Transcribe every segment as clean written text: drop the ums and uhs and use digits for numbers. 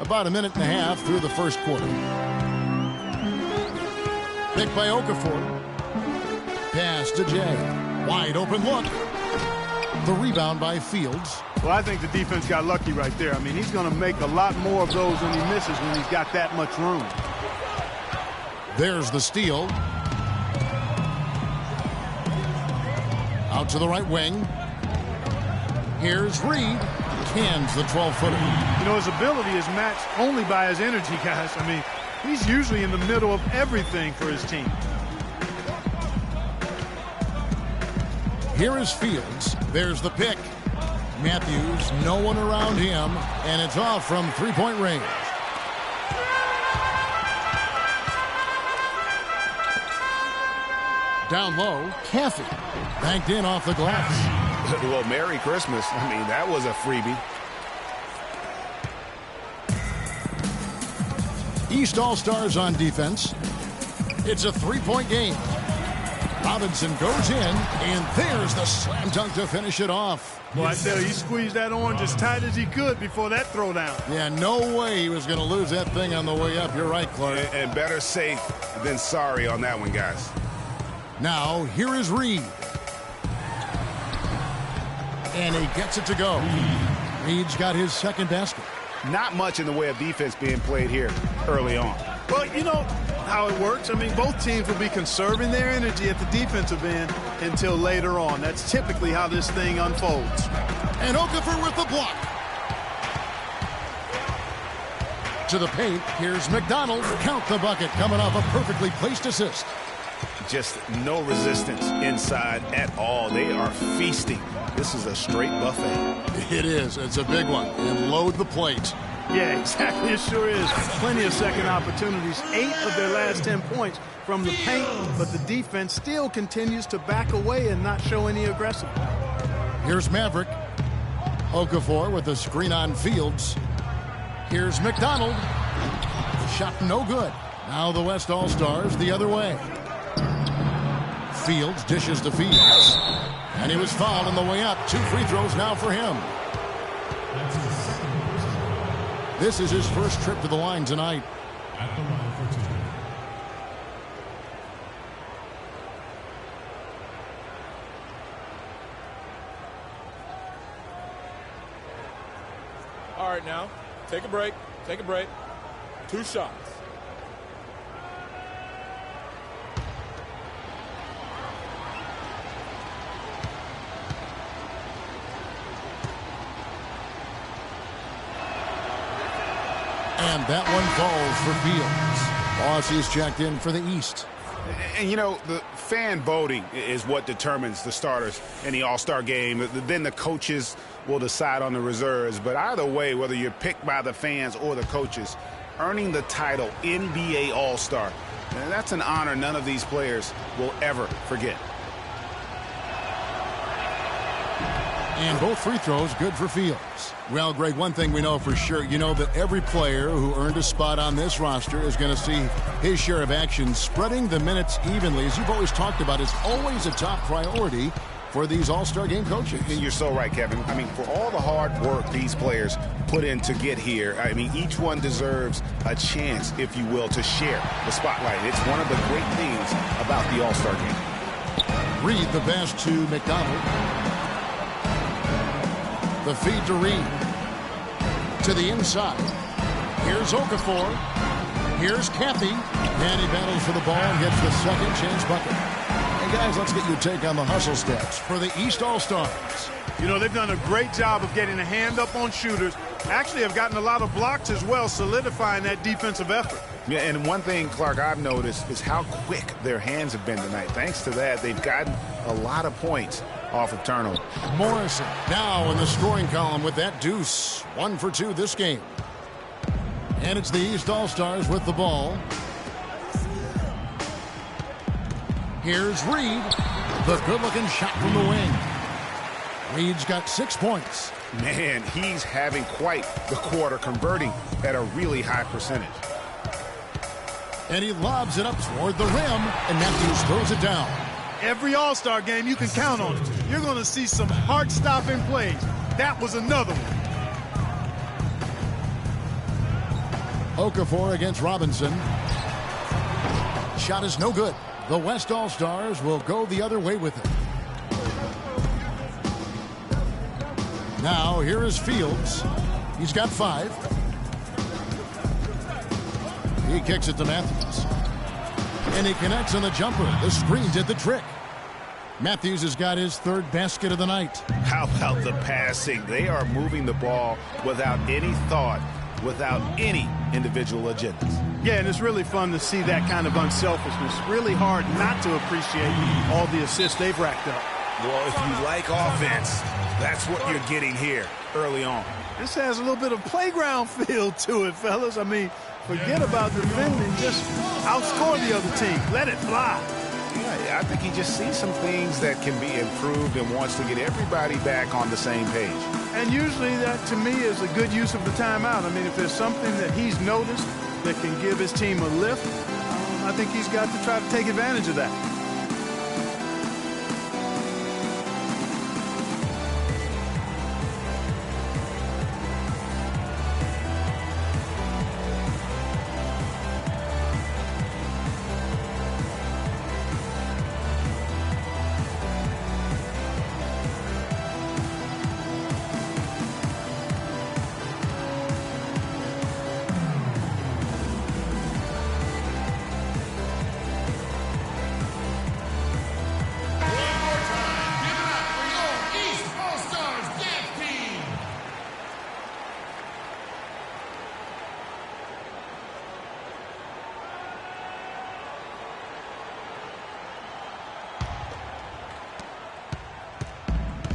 About a minute and a half through the first quarter. Pick by Okafor. Pass to Jay. Wide open look. The rebound by Fields. Well, I think the defense got lucky right there. I mean, he's going to make a lot more of those when he misses when he's got that much room. There's the steal. Out to the right wing. Here's Reed. Cans the 12-footer. You know, his ability is matched only by his energy, guys. I mean, he's usually in the middle of everything for his team. Here is Fields. There's the pick. Matthews, no one around him, and it's off from three-point range. Down low, Caffey. Banked in off the glass. Well, Merry Christmas. I mean, that was a freebie. East All-Stars on defense. It's a three-point game. Robinson goes in, and there's the slam dunk to finish it off. Well, I tell you, he squeezed that orange as tight as he could before that throwdown. Yeah, no way he was going to lose that thing on the way up. You're right, Clark. And better safe than sorry on that one, guys. Now, here is Reed. And he gets it to go. Reed's got his second basket. Not much in the way of defense being played here early on. Well, you know how it works. I mean, both teams will be conserving their energy at the defensive end until later on. That's typically how this thing unfolds. And Okafor with the block. To the paint, here's McDonald. Count the bucket, coming off a perfectly placed assist. Just no resistance inside at all. They are feasting. This is a straight buffet. It is. It's a big one. And load the plate. Yeah, exactly. It sure is. Plenty of second opportunities. 8 of their last 10 points from the paint, but the defense still continues to back away and not show any aggression. Here's Maverick. Okafor with a screen on Fields. Here's McDonald. Shot no good. Now the West All-Stars the other way. Fields dishes to Fields. And he was fouled on the way up. 2 free throws now for him. This is his first trip to the line tonight. At the line for 2. All right, now, take a break. Take a break. 2 shots. And that one falls for Fields. Bossie's checked in for the East. And, you know, the fan voting is what determines the starters in the All-Star game. Then the coaches will decide on the reserves. But either way, whether you're picked by the fans or the coaches, earning the title NBA All-Star, that's an honor none of these players will ever forget. And both free throws good for Fields. Well, Greg, one thing we know for sure, you know that every player who earned a spot on this roster is going to see his share of action. Spreading the minutes evenly, as you've always talked about, is always a top priority for these All-Star game coaches. And you're so right, Kevin. I mean, for all the hard work these players put in to get here, I mean, each one deserves a chance, if you will, to share the spotlight. It's one of the great things about the All-Star game. Reed the pass to McDonald. The feed to Reed. To the inside. Here's Okafor. Here's Caffey. And he battles for the ball and gets the second chance bucket. Hey, guys, let's get your take on the hustle stats for the East All-Stars. You know, they've done a great job of getting a hand up on shooters. Actually have gotten a lot of blocks as well, solidifying that defensive effort. Yeah, and one thing, Clark, I've noticed is how quick their hands have been tonight. Thanks to that, they've gotten a lot of points off of turnover. Morrison now in the scoring column with that deuce. 1 for 2 this game. And it's the East All-Stars with the ball. Here's Reed. The good-looking shot from the wing. Reed's got 6 points. Man, he's having quite the quarter, converting at a really high percentage. And he lobs it up toward the rim, and Matthews throws it down. Every All-Star game, you can count on it. You're going to see some heart-stopping plays. That was another one. Okafor against Robinson. Shot is no good. The West All-Stars will go the other way with it. Now here is Fields. He's got 5. He kicks it to Matthews. And he connects on the jumper. The screen did the trick. Matthews has got his 3rd basket of the night. How about the passing? They are moving the ball without any thought, without any individual agendas. Yeah, and it's really fun to see that kind of unselfishness. Really hard not to appreciate all the assists they've racked up. Well, if you like offense, that's what you're getting here early on. This has a little bit of playground feel to it, fellas. I mean, forget about defending. Just outscore the other team. Let it fly. Yeah, I think he just sees some things that can be improved and wants to get everybody back on the same page. And usually that, to me, is a good use of the timeout. I mean, if there's something that he's noticed that can give his team a lift, I think he's got to try to take advantage of that.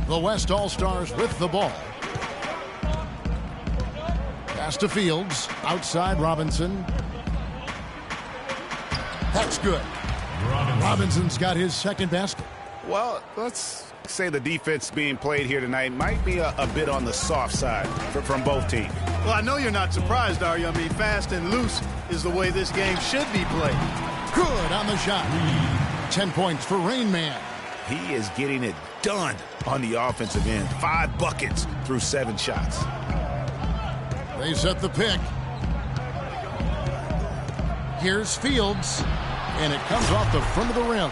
The West All-Stars with the ball. Pass to Fields. Outside Robinson. That's good. Robinson's got his 2nd basket. Well, let's say the defense being played here tonight might be a bit on the soft side from both teams. Well, I know you're not surprised, are you? I mean, fast and loose is the way this game should be played. Good on the shot. 10 points for Rain Man. He is getting it done on the offensive end. 5 buckets through 7 shots. They set the pick. Here's Fields. And it comes off the front of the rim.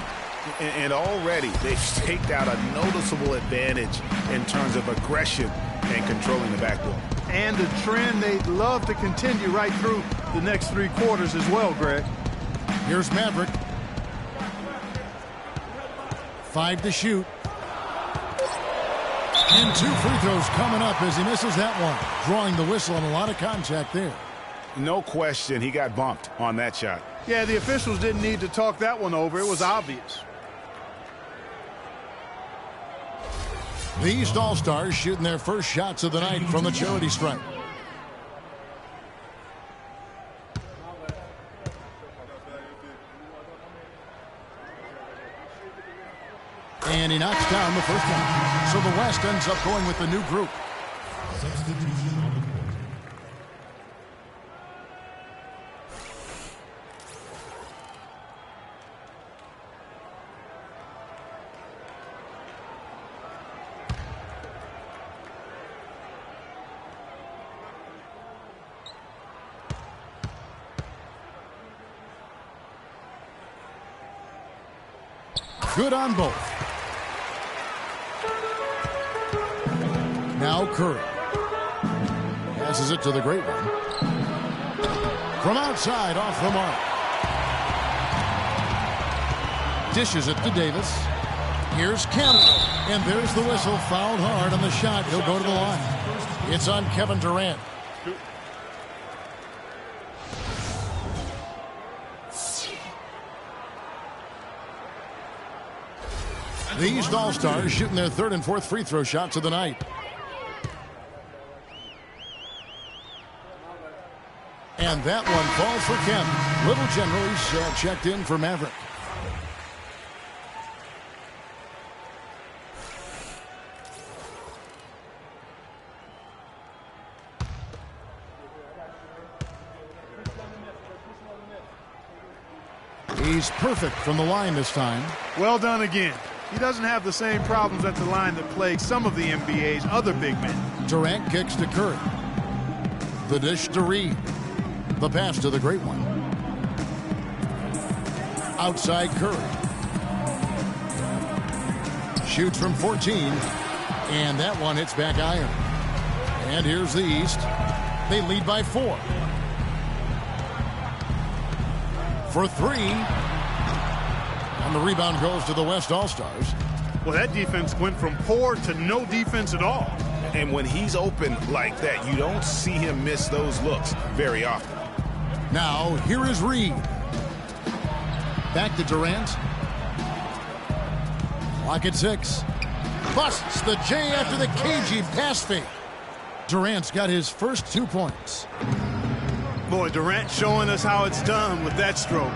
And already they've staked out a noticeable advantage in terms of aggression and controlling the backboard. And a trend they'd love to continue right through the next 3 quarters as well, Greg. Here's Maverick. 5 to shoot. And 2 free throws coming up as he misses that one. Drawing the whistle and a lot of contact there. No question he got bumped on that shot. Yeah, the officials didn't need to talk that one over. It was obvious. The East All-Stars shooting their first shots of the night from the charity stripe. And he knocks down the first one. So the West ends up going with the new group. Substitution on the court. Good on both. Now Curry. Passes it to the great one. From outside, off the mark. Dishes it to Davis. Here's Kemp. And there's the whistle. Fouled hard on the shot. He'll go to the line. It's on Kevin Durant. The East All-Stars shooting their 3rd and 4th free throw shots of the night. And that one falls for Kemp. Little General's checked in for Maverick. He's perfect from the line this time. Well done again. He doesn't have the same problems at the line that plague some of the NBA's other big men. Durant kicks to Curry. The dish to Reed. The pass to the great one. Outside Curry. Shoots from 14. And that one hits back iron. And here's the East. They lead by 4. For 3. And the rebound goes to the West All-Stars. Well, that defense went from poor to no defense at all. And when he's open like that, you don't see him miss those looks very often. Now, here is Reed. Back to Durant. Clock at 6. Busts the J after the cagey pass fake. Durant's got his first 2 points. Boy, Durant showing us how it's done with that stroke.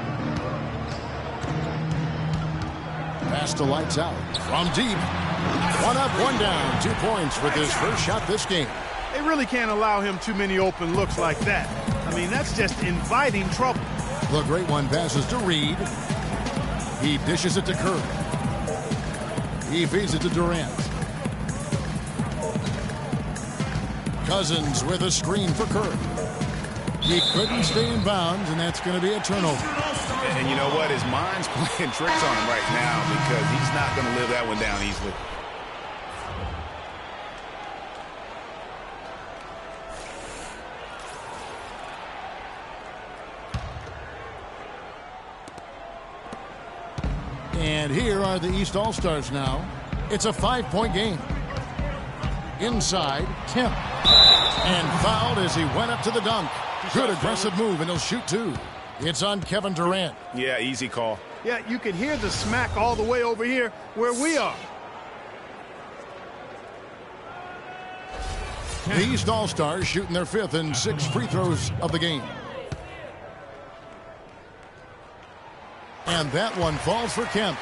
Pass to lights out. From deep. 1 up, 1 down. 2 points with his first shot this game. They really can't allow him too many open looks like that. I mean, that's just inviting trouble. The great one passes to Reed. He dishes it to Curry. He feeds it to Durant. Cousins with a screen for Curry. He couldn't stay in bounds, and that's going to be a turnover. And you know what? His mind's playing tricks on him right now because he's not going to live that one down easily. And here are the East All-Stars now. It's a 5-point game. Inside, Kemp. And fouled as he went up to the dunk. Good aggressive move, and he'll shoot 2. It's on Kevin Durant. Yeah, easy call. Yeah, you can hear the smack all the way over here where we are. The East All-Stars shooting their 5th and 6th free throws of the game. And that one falls for Kemp.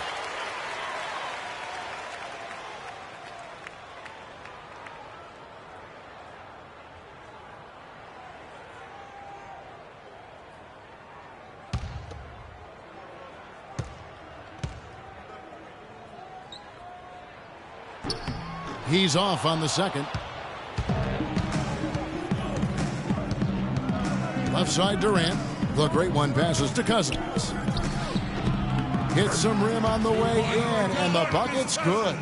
He's off on the second. Left side Durant. The great one passes to Cousins. Hits some rim on the way in, and the bucket's good.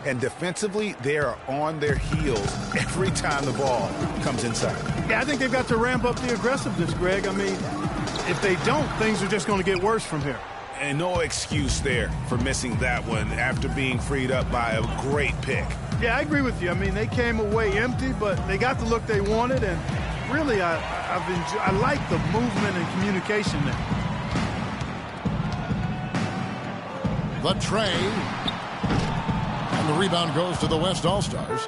And defensively, they are on their heels every time the ball comes inside. Yeah, I think they've got to ramp up the aggressiveness, Greg. I mean, if they don't, things are just going to get worse from here. And no excuse there for missing that one after being freed up by a great pick. Yeah, I agree with you. I mean, they came away empty, but they got the look they wanted, and really, I like the movement and communication there. The tray. And the rebound goes to the West All-Stars.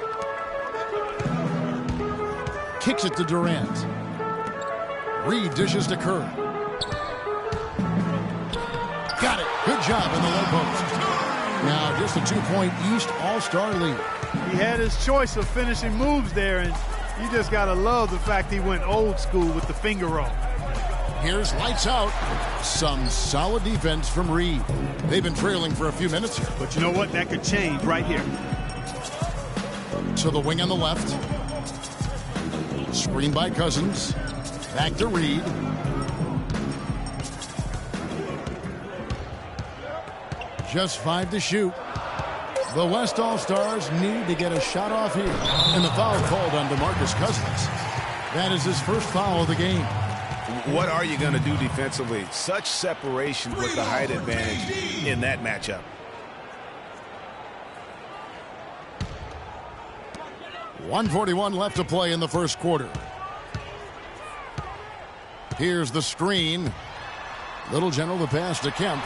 Kicks it to Durant. Reed dishes to Curry. Got it. Good job in the low post. Now just a 2-point East All-Star lead. He had his choice of finishing moves there, and you just got to love the fact he went old school with the finger roll. Here's lights out. Some solid defense from Reed. They've been trailing for a few minutes here. But you know what? That could change right here. To the wing on the left. Screen by Cousins. Back to Reed. Just 5 to shoot. The West All-Stars need to get a shot off here. And the foul called on DeMarcus Cousins. That is his first foul of the game. What are you going to do defensively? Such separation with the height advantage in that matchup. .141 left to play in the first quarter. Here's the screen. Little General the pass to Kemp.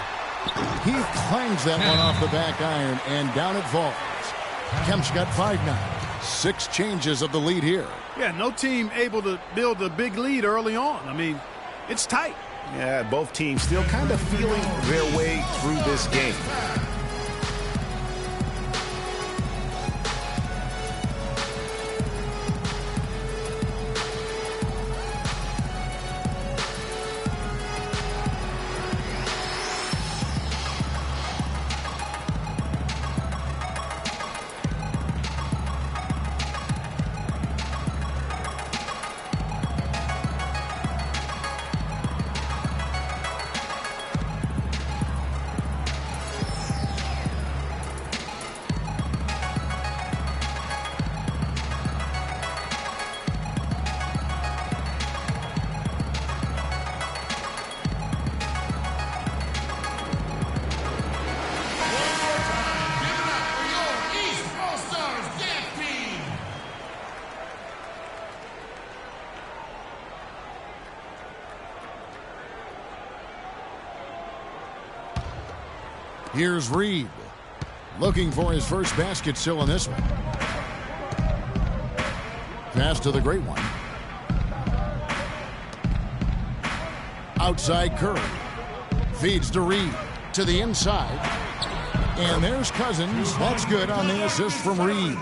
He clangs that one off the back iron, and down it falls. Kemp's got 5 now. 6 changes of the lead here. Yeah, no team able to build a big lead early on. I mean, it's tight. Yeah, both teams still kind of feeling their way through this game. Here's Reed. Looking for his first basket still in this one. Pass to the great one. Outside Curry. Feeds to Reed. To the inside. And there's Cousins. That's good on the assist from Reed.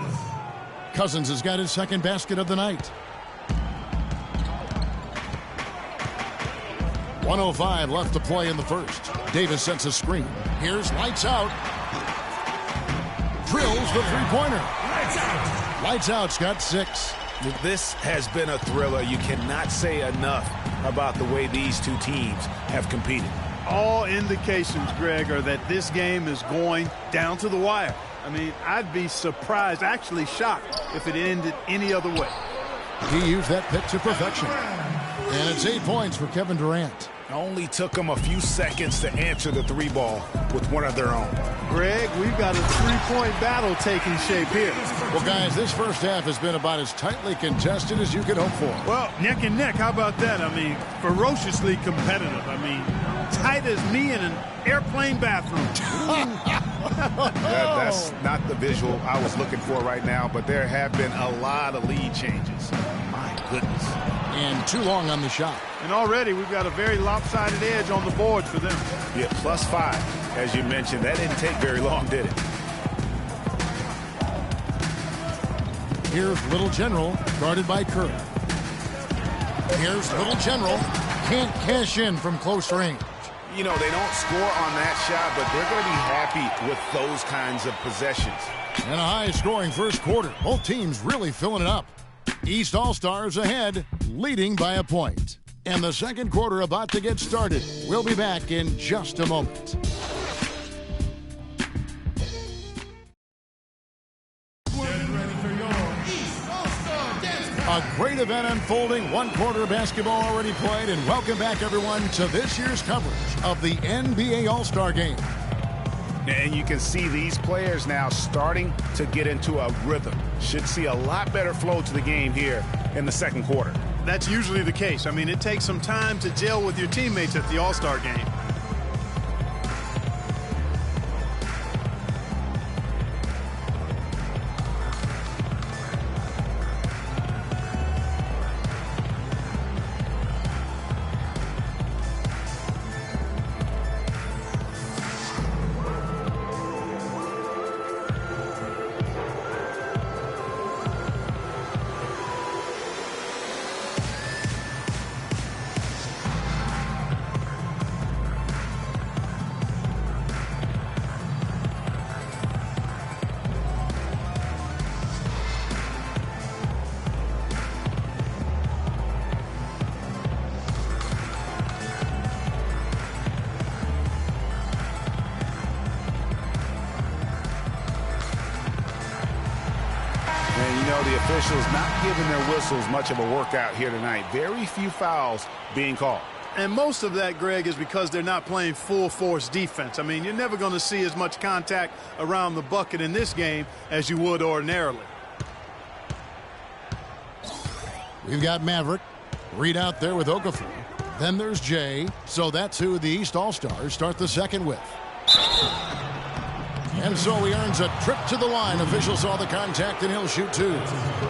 Cousins has got his second basket of the night. 1:05 left to play in the first. Davis sets a screen. Here's lights out. Drills the three-pointer. Lights out's got 6. This has been a thriller. You cannot say enough about the way these two teams have competed. All indications, Greg, are that this game is going down to the wire. I mean, I'd be surprised, actually shocked, if it ended any other way. He used that pick to perfection. And it's 8 points for Kevin Durant. Only took them a few seconds to answer the 3-ball with one of their own. Greg, we've got a 3-point battle taking shape here. Well, guys, this first half has been about as tightly contested as you could hope for. Well, neck and neck, how about that? I mean, ferociously competitive. I mean, tight as me in an airplane bathroom. That's not the visual I was looking for right now, but there have been a lot of lead changes. My goodness. And too long on the shot. And already we've got a very lopsided edge on the board for them. Yeah, +5, as you mentioned. That didn't take very long, did it? Here's Little General, guarded by Curry. Here's Little General. Can't cash in from close range. You know, they don't score on that shot, but they're going to be happy with those kinds of possessions. And a high-scoring first quarter. Both teams really filling it up. East All-Stars ahead, leading by a point. And the second quarter about to get started. We'll be back in just a moment. A great event unfolding. One quarter of basketball already played. And welcome back, everyone, to this year's coverage of the NBA All-Star Game. And you can see these players now starting to get into a rhythm. Should see a lot better flow to the game here in the second quarter. That's usually the case. I mean, it takes some time to gel with your teammates at the All-Star Game. The officials not giving their whistles much of a workout here tonight. Very few fouls being called. And most of that, Greg, is because they're not playing full-force defense. I mean, you're never going to see as much contact around the bucket in this game as you would ordinarily. We've got Maverick. Reed out there with Okafor. Then there's Jay. So that's who the East All-Stars start the second with. And so he earns a trip to the line. Officials saw the contact, and he'll shoot 2.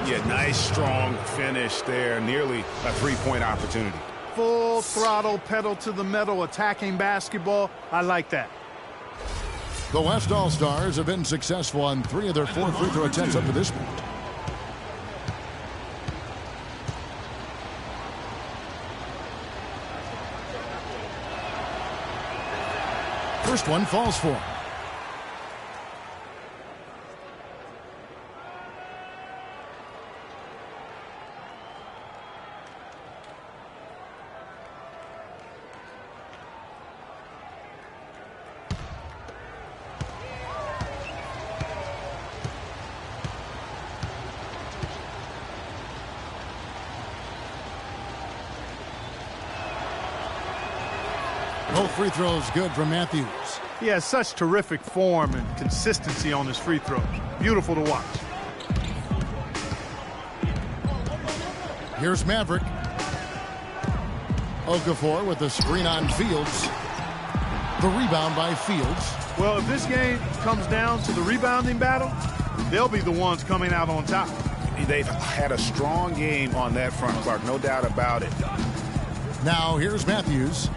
Yeah, nice, strong finish there. Nearly a 3-point opportunity. Full throttle, pedal to the metal, attacking basketball. I like that. The West All-Stars have been successful on 3 of their 4 free throw attempts up to this point. First one falls for him. Both free throws good from Matthews. He has such terrific form and consistency on his free throws. Beautiful to watch. Here's Maverick. Okafor with the screen on Fields. The rebound by Fields. Well, if this game comes down to the rebounding battle, they'll be the ones coming out on top. They've had a strong game on that front, Clark, no doubt about it. Now here's Matthews.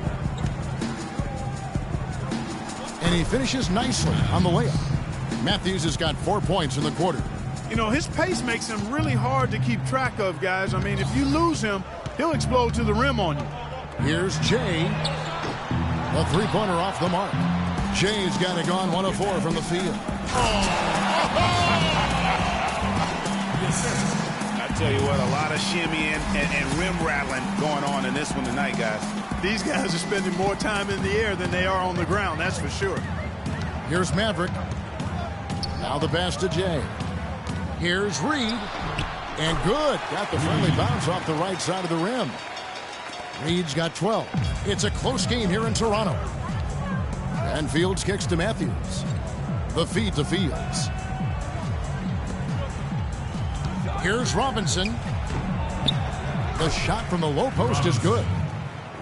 And he finishes nicely on the layup. Matthews has got 4 points in the quarter. You know, his pace makes him really hard to keep track of, guys. I mean, if you lose him, he'll explode to the rim on you. Here's Jay. A three-pointer off the mark. Jay's got it gone 1 of 4 from the field. I tell you what, a lot of shimmying and rim rattling going on in this one tonight, guys. These guys are spending more time in the air than they are on the ground, that's for sure. Here's Maverick. Now the pass to Jay. Here's Reed. And good. Got the friendly bounce off the right side of the rim. Reed's got 12. It's a close game here in Toronto. And Fields kicks to Matthews. The feed to Fields. Here's Robinson. The shot from the low post is good.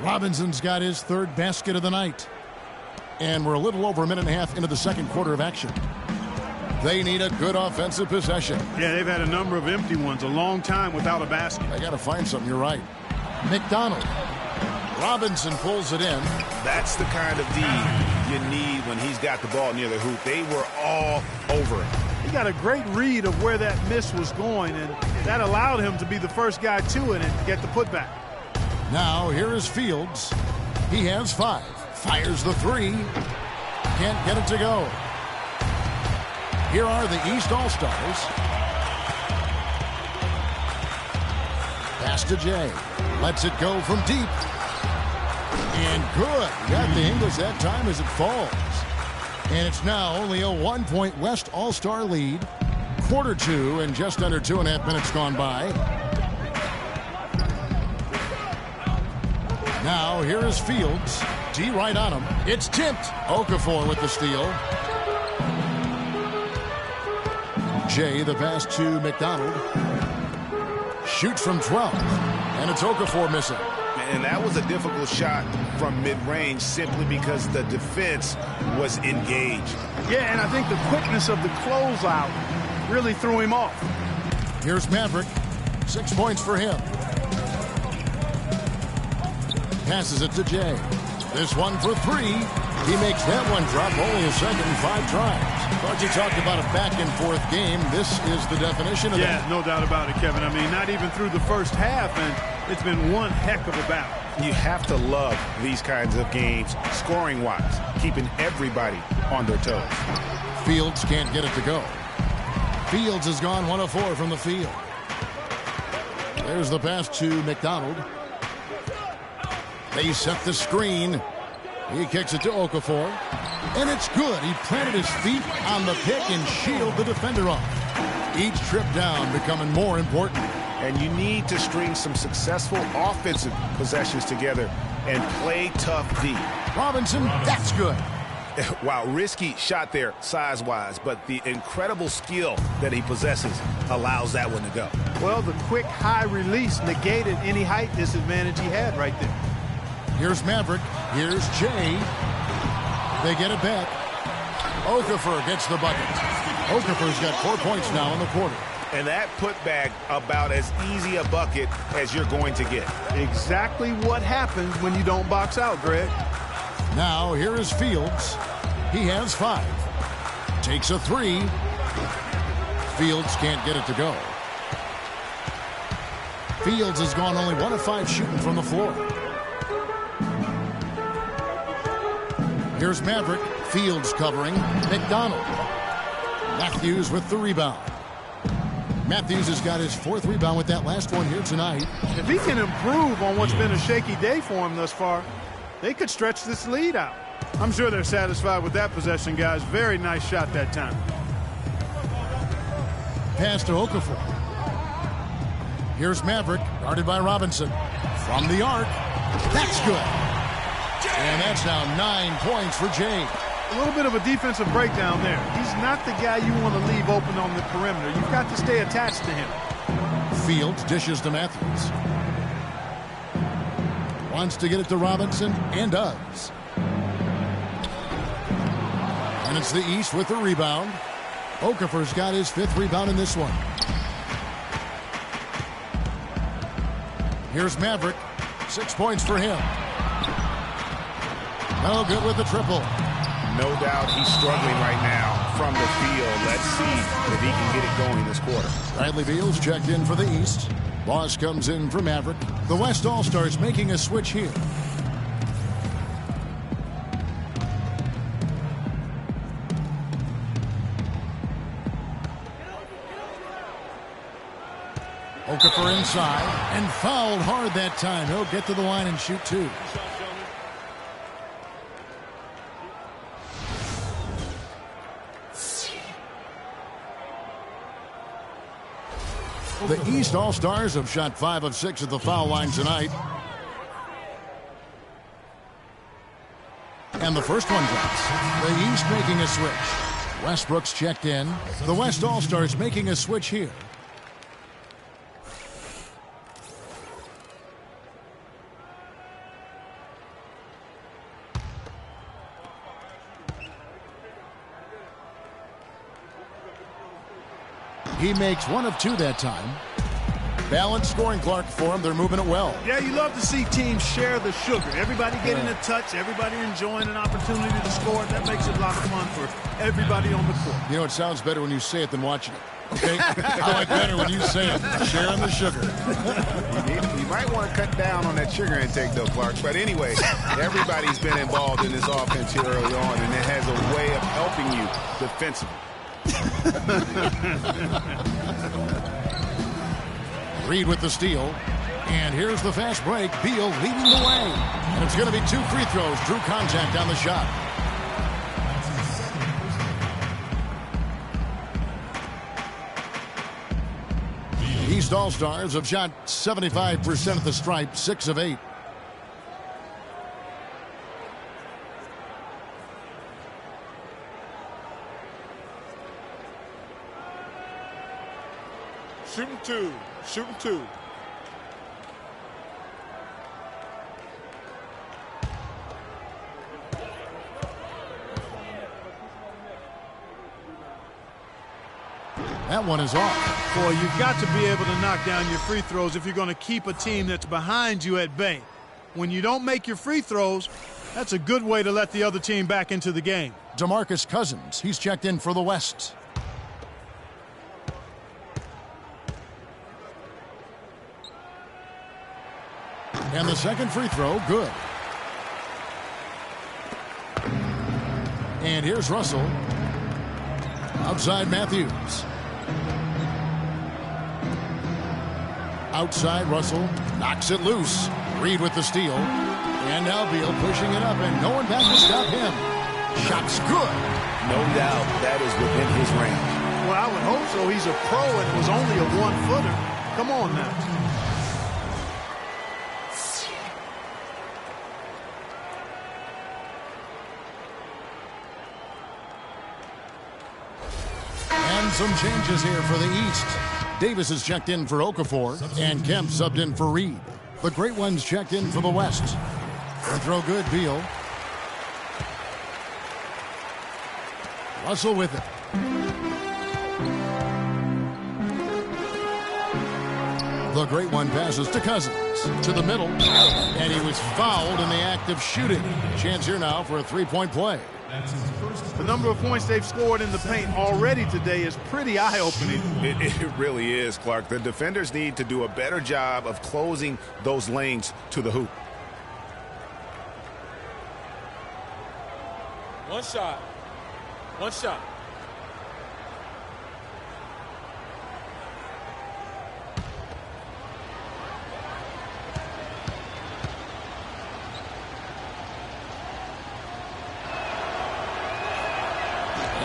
Robinson's got his third basket of the night. And we're a little over a minute and a half into the second quarter of action. They need a good offensive possession. Yeah, they've had a number of empty ones, a long time without a basket. They got to find something, you're right. McDonald. Robinson pulls it in. That's the kind of D you need when he's got the ball near the hoop. They were all over it. He got a great read of where that miss was going, and that allowed him to be the first guy to it and get the putback. Now here is Fields. He has 5. Fires the 3. Can't get it to go. Here are the East All-Stars. Pass to Jay. Lets it go from deep. And good. Got the English that time as it falls. And it's now only a 1-point West All-Star lead. Quarter 2 and just under 2.5 minutes gone by. Now here is Fields. D right on him. It's tipped. Okafor with the steal. Jay the pass to McDonald. Shoots from 12. And it's Okafor missing. And that was a difficult shot from mid-range simply because the defense was engaged. Yeah, and I think the quickness of the closeout really threw him off. Here's Maverick. 6 points for him. Passes it to Jay. This one for 3. He makes that one drop. Only a second and 5 tries. But you talked about a back-and-forth game. This is the definition of that. Yeah, no doubt about it, Kevin. I mean, not even through the first half, and it's been one heck of a battle. You have to love these kinds of games, scoring-wise, keeping everybody on their toes. Fields can't get it to go. Fields has gone 1 of 4 from the field. There's the pass to McDonald. They set the screen. He kicks it to Okafor. And it's good. He planted his feet on the pick and shielded the defender off. Each trip down becoming more important. And you need to string some successful offensive possessions together and play tough D. Robinson, that's good. Wow, risky shot there size-wise, but the incredible skill that he possesses allows that one to go. Well, the quick high release negated any height disadvantage he had right there. Here's Maverick. Here's Jay. They get it back. Okafor gets the bucket. Okafor's got 4 points now in the quarter. And that putback about as easy a bucket as you're going to get. Exactly what happens when you don't box out, Greg. Now here is Fields. He has 5. Takes a 3. Fields can't get it to go. Fields has gone only 1 of 5 shooting from the floor. Here's Maverick. Fields covering. McDonald. Matthews with the rebound. Matthews has got his 4th rebound with that last one here tonight. If he can improve on what's been a shaky day for him thus far, they could stretch this lead out. I'm sure they're satisfied with that possession, guys. Very nice shot that time. Pass to Okafor. Here's Maverick, guarded by Robinson. From the arc. That's good. And that's now 9 points for Jay. A little bit of a defensive breakdown there. He's not the guy you want to leave open on the perimeter. You've got to stay attached to him. Fields dishes to Matthews. Wants to get it to Robinson and does. And it's the East with the rebound. Okafor's got his 5th rebound in this one. Here's Maverick. 6 points for him. No good with the triple. No doubt he's struggling right now from the field. Let's see if he can get it going this quarter. Bradley Beal's checked in for the East. Boss comes in for Maverick. The West All-Stars making a switch here. Okafor inside and fouled hard that time. He'll get to the line and shoot 2. The East All-Stars have shot 5 of 6 at the foul line tonight. And the first one drops. The East making a switch. Westbrook's checked in. The West All-Stars making a switch here. He makes 1 of 2 that time. Balanced scoring, Clark, for him. They're moving it well. Yeah, you love to see teams share the sugar. Everybody getting a touch, everybody enjoying an opportunity to score. That makes it a lot of fun for everybody on the court. You know, it sounds better when you say it than watching it. Okay? I like better when you say it. Sharing the sugar. You might want to cut down on that sugar intake, though, Clark. But anyway, everybody's been involved in this offense here early on, and it has a way of helping you defensively. Reed with the steal. And here's the fast break. Beal leading the way. And it's going to be 2 free throws. Drew contact on the shot. East All-Stars have shot 75% at the stripe, 6 of 8. Shooting 2. Shooting 2. That one is off. Boy, you've got to be able to knock down your free throws if you're going to keep a team that's behind you at bay. When you don't make your free throws, that's a good way to let the other team back into the game. DeMarcus Cousins, he's checked in for the West. And the second free throw, good. And here's Russell. Outside Matthews. Outside Russell. Knocks it loose. Reed with the steal. And now Beal pushing it up, and no one back to stop him. Shot's good. No doubt that is within his range. Well, I would hope so. He's a pro, and it was only a 1-footer. Come on now. Some changes here for the East. Davis is checked in for Okafor, and Kemp subbed in for Reed. The Great Ones checked in for the West. And throw good, Beal. Russell with it. The Great One passes to Cousins. To the middle. And he was fouled in the act of shooting. Chance here now for a 3-point play. The number of points they've scored in the paint already today is pretty eye-opening. It really is, Clark. The defenders need to do a better job of closing those lanes to the hoop. One shot. One shot.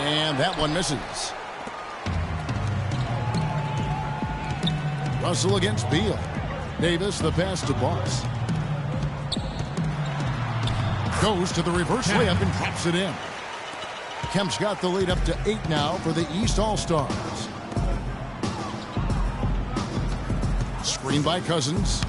And that one misses. Russell against Beal. Davis, the pass to Boss. Goes to the reverse layup and drops it in. Kemp's got the lead up to 8 now for the East All-Stars. Screen by Cousins.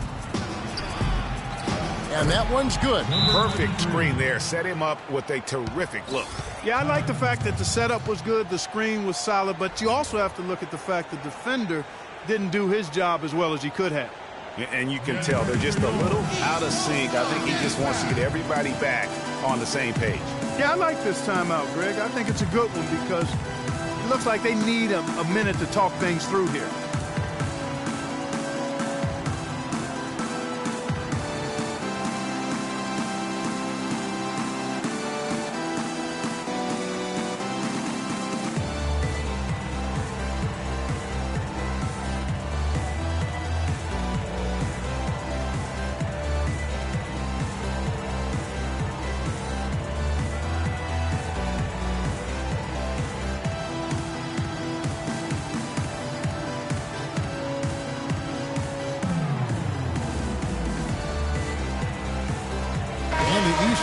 And that one's good. Perfect screen there. Set him up with a terrific look. Yeah, I like the fact that the setup was good, the screen was solid, but you also have to look at the fact the defender didn't do his job as well as he could have. And you can tell they're just a little out of sync. I think he just wants to get everybody back on the same page. Yeah, I like this timeout, Greg. I think it's a good one because it looks like they need a minute to talk things through here.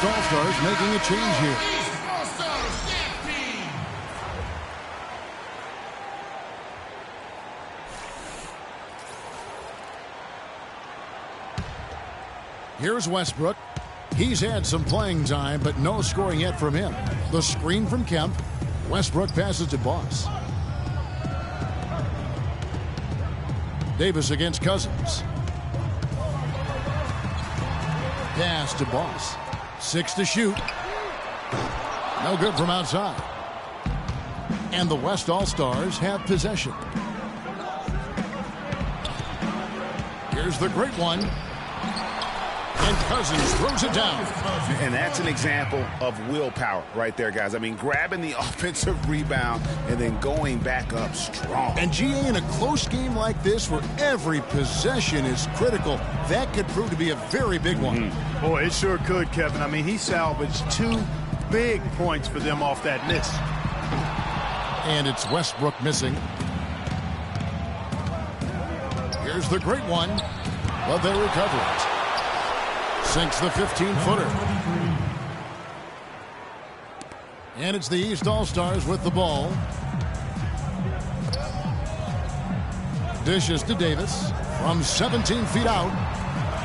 All-Stars making a change here. Here's Westbrook. He's had some playing time, but no scoring yet from him. The screen from Kemp. Westbrook passes to Boss. Davis against Cousins. Pass to Boss. 6 to shoot. No good from outside. And the West All-Stars have possession. Here's the great one. And Cousins throws it down. And that's an example of willpower right there, guys. I mean, grabbing the offensive rebound and then going back up strong. And GA, in a close game like this where every possession is critical, that could prove to be a very big one. Boy, it sure could, Kevin. I mean, he salvaged 2 big points for them off that miss. And it's Westbrook missing. Here's the great one, but they recover it. Sinks the 15-footer. And it's the East All-Stars with the ball. Dishes to Davis from 17 feet out.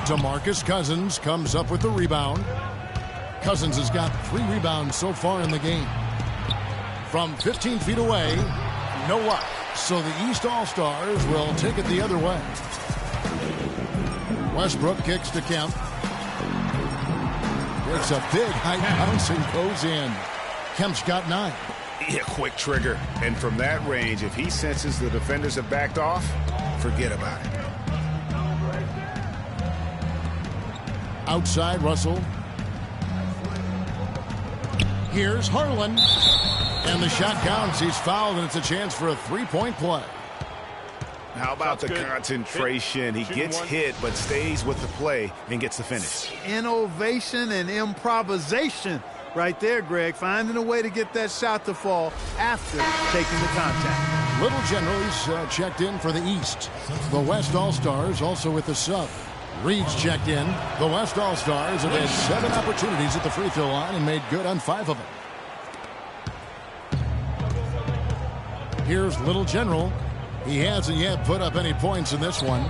DeMarcus Cousins comes up with the rebound. Cousins has got 3 rebounds so far in the game. From 15 feet away, no luck. So the East All-Stars will take it the other way. Westbrook kicks to Kemp. It's a big high bounce and goes in. Kemp's got 9. Yeah, quick trigger. And from that range, if he senses the defenders have backed off, forget about it. Outside, Russell. Here's Harlan. And the shot counts. He's fouled, and it's a chance for a 3-point play. How about the concentration? He gets hit, but stays with the play and gets the finish. Innovation and improvisation right there, Greg. Finding a way to get that shot to fall after taking the contact. Little General's checked in for the East. The West All-Stars also with the sub. Reed's checked in. The West All-Stars have had 7 opportunities at the free throw line and made good on 5 of them. Here's Little General. He hasn't yet put up any points in this one.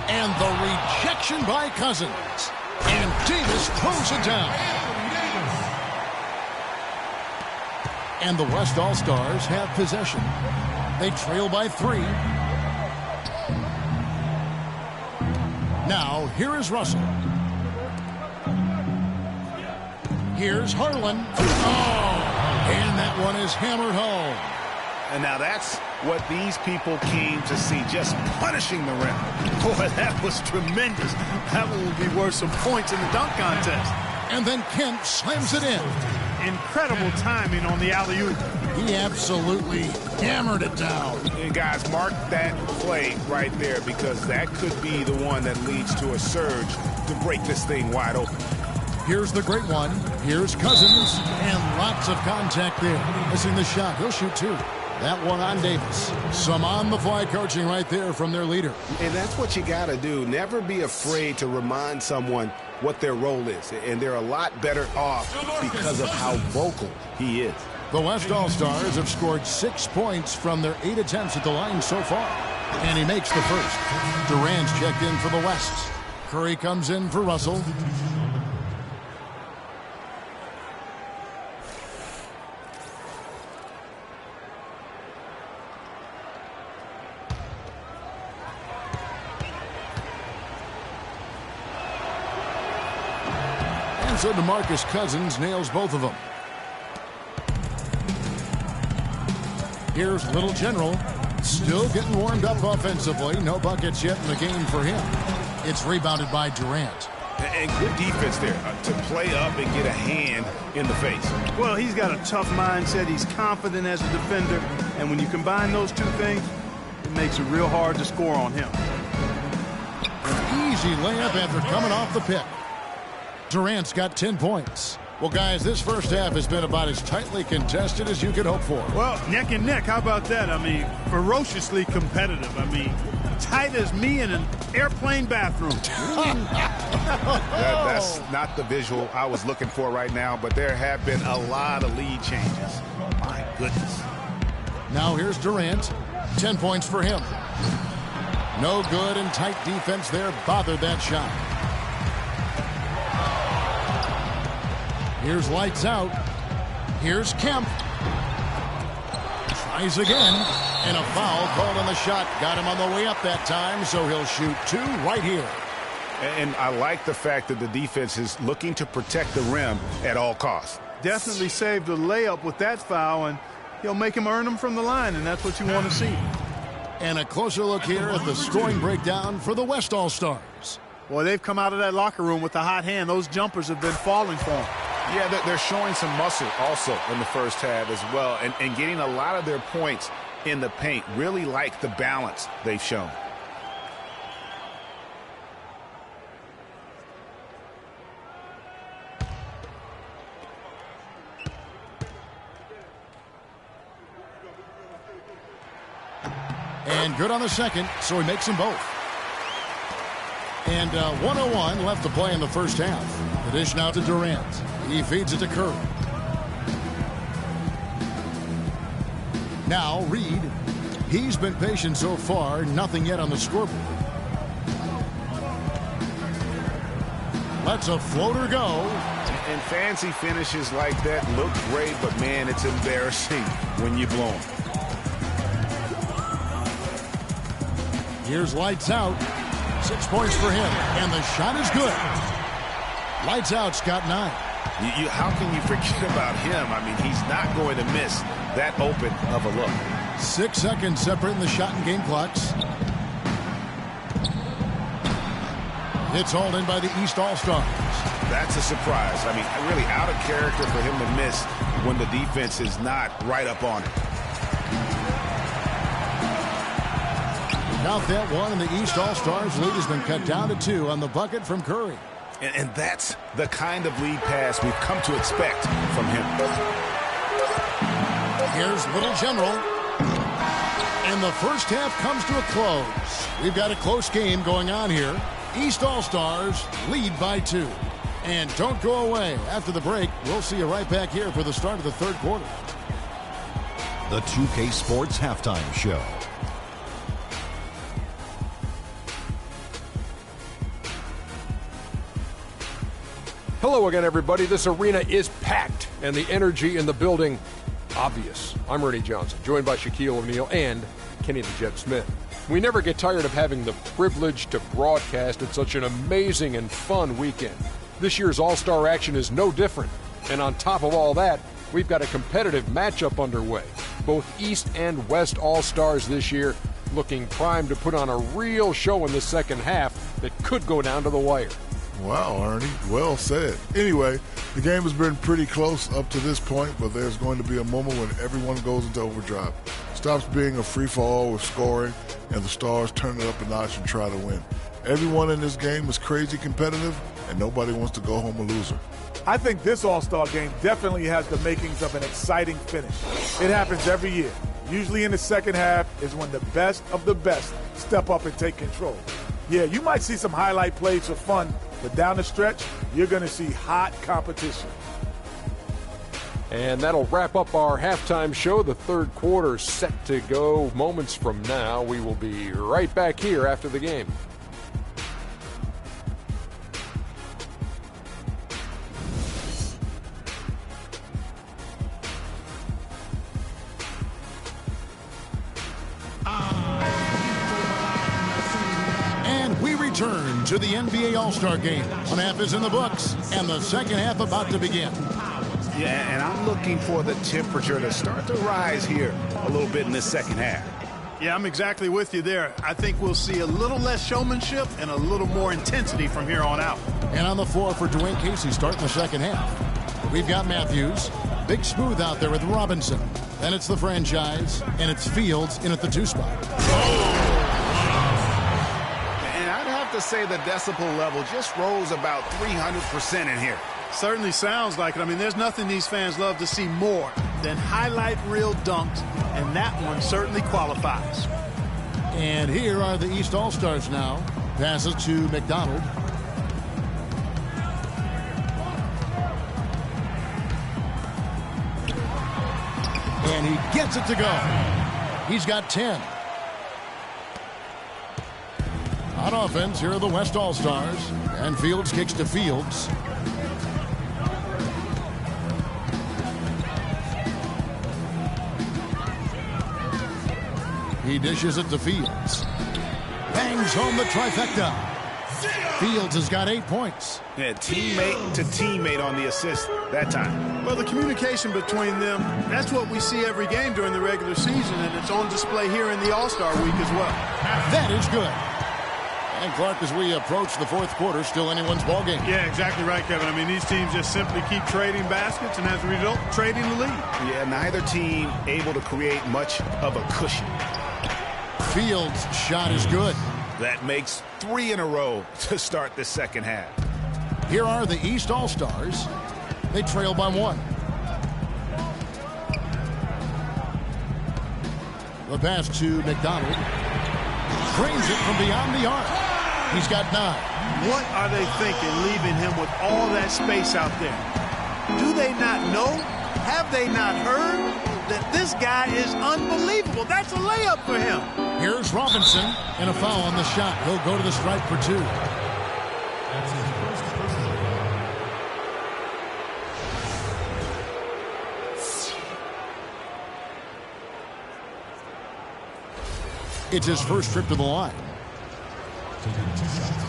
And the rejection by Cousins. And Davis throws it down. And the West All-Stars have possession. They trail by 3. Now, here is Russell. Here's Harlan. Oh! And that one is hammered home. And now that's what these people came to see, just punishing the rim. Boy, that was tremendous. That one will be worth some points in the dunk contest. And then Kemp slams it in. Incredible timing on the alley-oop. He absolutely hammered it down. And guys, mark that play right there, because that could be the one that leads to a surge to break this thing wide open. Here's the great one. Here's Cousins. And lots of contact there. Missing the shot. He'll shoot 2. That one on Davis. Some on-the-fly coaching right there from their leader. And that's what you got to do. Never be afraid to remind someone what their role is. And they're a lot better off because of how vocal he is. The West All-Stars have scored 6 points from their 8 attempts at the line so far. And he makes the first. Durant's checked in for the West. Curry comes in for Russell. So DeMarcus Cousins nails both of them. Here's Little General. Still getting warmed up offensively. No buckets yet in the game for him. It's rebounded by Durant. And good defense there to play up and get a hand in the face. Well, he's got a tough mindset. He's confident as a defender. And when you combine those two things, it makes it real hard to score on him. An easy layup after coming off the pick. Durant's got 10 points. Well, guys, this first half has been about as tightly contested as you could hope for. Well, neck and neck. How about that? I mean, ferociously competitive. I mean, tight as me in an airplane bathroom. That's not the visual I was looking for right now, but there have been a lot of lead changes. My goodness. Now here's Durant. 10 points for him. No good, and tight defense there bothered that shot. Here's lights out. Here's Kemp. Tries again. And a foul called on the shot. Got him on the way up that time, so he'll shoot 2 right here. And I like the fact that the defense is looking to protect the rim at all costs. Definitely saved the layup with that foul, and he'll make him earn them from the line, and that's what you want to see. And a closer look here at the scoring breakdown for the West All-Stars. Boy, they've come out of that locker room with a hot hand. Those jumpers have been falling for them. Yeah, they're showing some muscle also in the first half as well, and getting a lot of their points in the paint. Really like the balance they've shown. And good on the second, so he makes them both. And 1:01 left to play in the first half. The dish now to Durant. He feeds it to Curry. Now Reed. He's been patient so far. Nothing yet on the scoreboard. Lets a floater go. And fancy finishes like that look great, but man, it's embarrassing when you blow them. Here's lights out. 6 points for him, and the shot is good. Lights out's got 9. How can you forget about him? I mean, he's not going to miss that open of a look. 6 seconds separating the shot and game clocks. It's hauled in by the East All-Stars. That's a surprise. I mean, really out of character for him to miss when the defense is not right up on it. Count that one, and the East All-Stars lead has been cut down to 2 on the bucket from Curry. And that's the kind of lead pass we've come to expect from him. Here's Little General. And the first half comes to a close. We've got a close game going on here. East All-Stars lead by 2. And don't go away. After the break, we'll see you right back here for the start of the third quarter. The 2K Sports Halftime Show. Hello again, everybody. This arena is packed, and the energy in the building, obvious. I'm Ernie Johnson, joined by Shaquille O'Neal and Kenny the Jet Smith. We never get tired of having the privilege to broadcast at such an amazing and fun weekend. This year's All-Star action is no different. And on top of all that, we've got a competitive matchup underway. Both East and West All-Stars this year looking primed to put on a real show in the second half that could go down to the wire. Wow, Ernie, well said. Anyway, the game has been pretty close up to this point, but there's going to be a moment when everyone goes into overdrive. Stops being a free-for-all with scoring, and the Stars turn it up a notch and try to win. Everyone in this game is crazy competitive, and nobody wants to go home a loser. I think this All-Star game definitely has the makings of an exciting finish. It happens every year. Usually in the second half is when the best of the best step up and take control. Yeah, you might see some highlight plays for fun, but down the stretch, you're going to see hot competition. And that'll wrap up our halftime show. The third quarter set to go moments from now. We will be right back here after the game. return to the NBA All-Star Game. One half is in the books, and the second half about to begin. Yeah, and I'm looking for the temperature to start to rise here a little bit in this second half. Yeah, I'm exactly with you there. I think we'll see a little less showmanship and a little more intensity from here on out. And on the floor for Dwayne Casey starting the second half. We've got Matthews. Big Smooth out there with Robinson. Then it's the franchise, and it's Fields in at the 2 spot. And I'd have to say the decibel level just rose about 300% in here. Certainly sounds like it. I mean, there's nothing these fans love to see more than highlight reel dunks, and that one certainly qualifies. And here are the East All-Stars now. Passes to McDonald. And he gets it to go. He's got 10. On offense, here are the West All-Stars. And Fields kicks to Fields. He dishes it to Fields. Bangs home the trifecta. Fields has got 8 points. Yeah, teammate to teammate on the assist that time. Well, the communication between them, that's what we see every game during the regular season, and it's on display here in the All-Star week as well. That is good. And Clark, as we approach the fourth quarter, still anyone's ball game. Yeah, exactly right, Kevin. I mean, these teams just simply keep trading baskets, and as a result, trading the lead. Yeah, neither team able to create much of a cushion. Fields' shot is good. That makes 3 in a row to start the second half. Here are the East All-Stars. They trail by 1. The pass to McDonald. Drains it from beyond the arc. He's got 9. What are they thinking, leaving him with all that space out there? Do they not know? Have they not heard that this guy is unbelievable? That's a layup for him. Here's Robinson, and a foul on the shot. He'll go to the stripe for 2. That's his first personal foul. It's his first trip to the line. Taking 2 shots.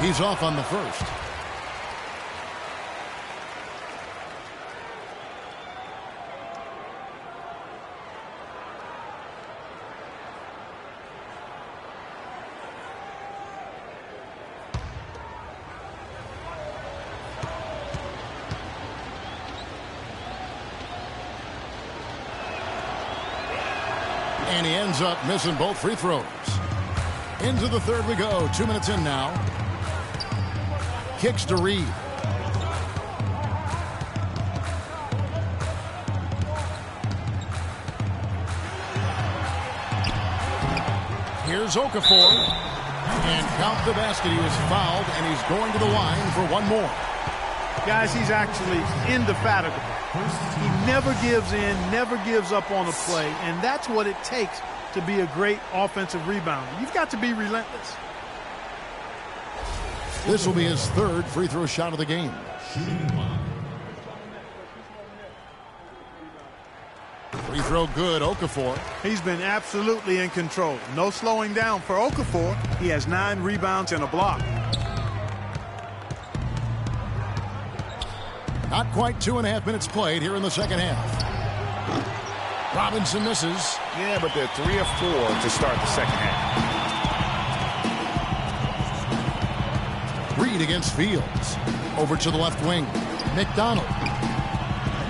He's off on the first. And he ends up missing both free throws. Into the third we go. 2 minutes in now. Kicks to Reed. Here's Okafor. And count the basket. He was fouled, and he's going to the line for 1 more. Guys, he's actually indefatigable. He never gives in, never gives up on a play, and that's what it takes to be a great offensive rebounder. You've got to be relentless. This will be his 3rd free throw shot of the game. Free throw good, Okafor. He's been absolutely in control. No slowing down for Okafor. He has 9 rebounds and a block. Not quite 2.5 minutes played here in the second half. Robinson misses. Yeah, but they're 3 of 4 to start the second half. Reed against Fields. Over to the left wing. McDonald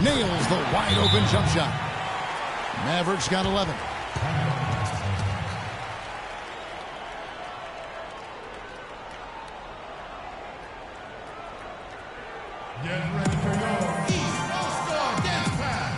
nails the wide open jump shot. Mavericks got 11. Get ready for your East All-Star Dance Pass.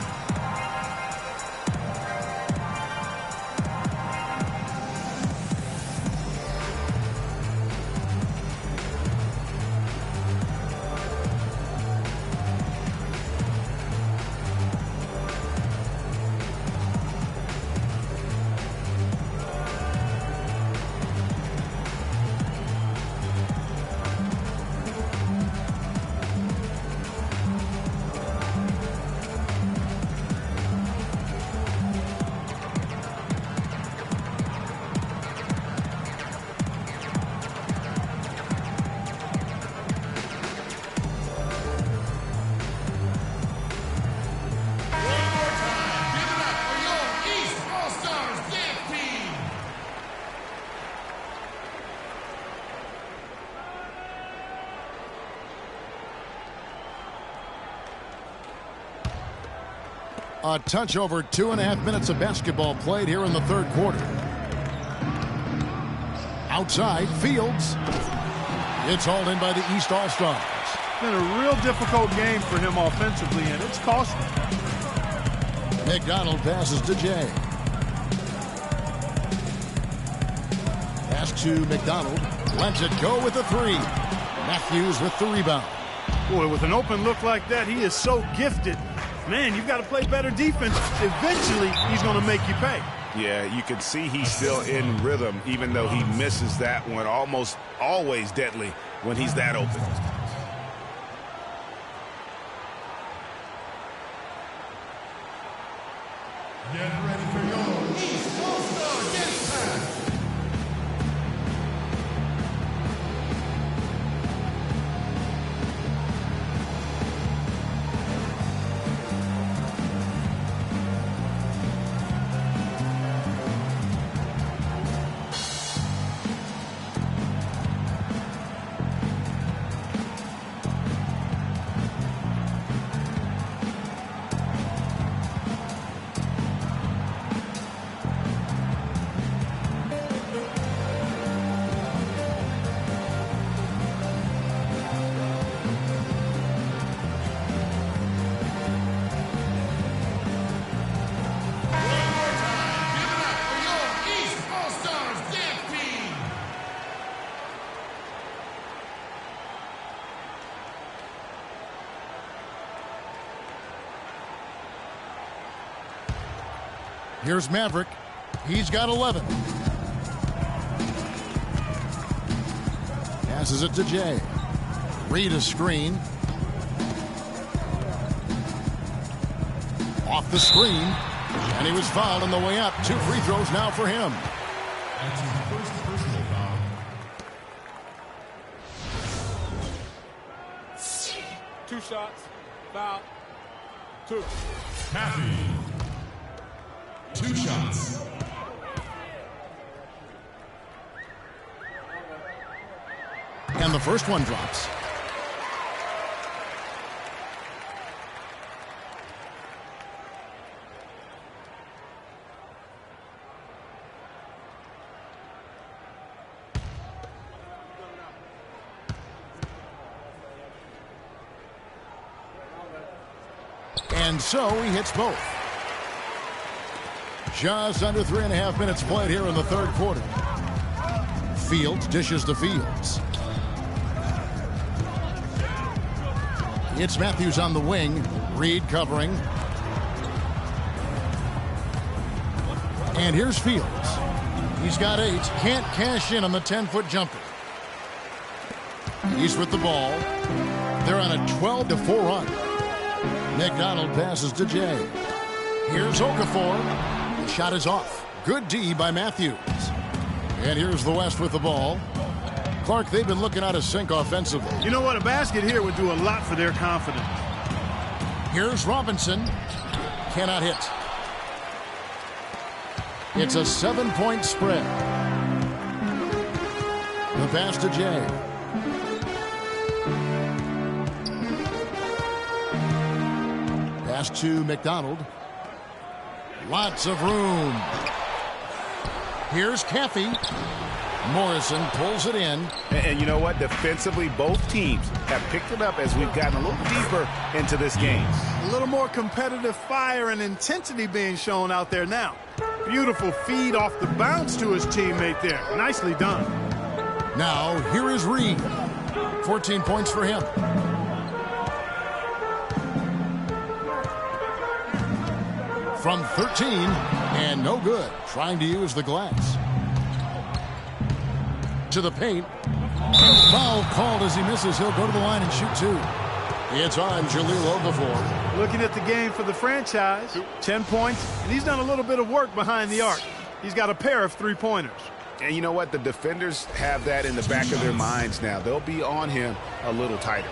A touch over 2.5 minutes of basketball played here in the third quarter. Outside, Fields. It's hauled in by the East All-Stars. It's been a real difficult game for him offensively, and it's costly. McDonald passes to Jay. Pass to McDonald. Lets it go with the three. Matthews with the rebound. Boy, with an open look like that, he is so gifted. Man, you've got to play better defense. Eventually, he's going to make you pay. Yeah, you can see he's still in rhythm, even though he misses that one. Almost always deadly when he's that open. Get ready for your East All-Star dance pass. Here's Maverick. He's got 11. Passes it to Jay. Read a screen. Off the screen. And he was fouled on the way up. 2 free throws now for him. That's his first personal foul. Two shots. Foul. 2. Kathy. 2 shots. And the first one drops. And so he hits both. Just under 3.5 minutes played here in the third quarter. Fields dishes to Fields. It's Matthews on the wing. Reed covering. And here's Fields. He's got 8. Can't cash in on the 10-foot jumper. He's with the ball. They're on a 12-4 run. McDonald passes to Jay. Here's Okafor. The shot is off. Good D by Matthews. And here's the West with the ball. Clark, they've been looking out of sync offensively. You know what? A basket here would do a lot for their confidence. Here's Robinson. Cannot hit. It's a 7-point spread. The pass to Jay. Pass to McDonald. Lots of room. Here's Caffey. Morrison pulls it in. And you know what? Defensively, both teams have picked it up as we've gotten a little deeper into this game. A little more competitive fire and intensity being shown out there now. Beautiful feed off the bounce to his teammate there. Nicely done. Now, here is Reed. 14 points for him. From 13, and no good. Trying to use the glass. To the paint. Foul called as he misses. He'll go to the line and shoot 2. It's on Jahlil Okafor. Looking at the game for the franchise, 10 points, and he's done a little bit of work behind the arc. He's got a pair of 3-pointers. And you know what? The defenders have that in the back of their minds now. They'll be on him a little tighter.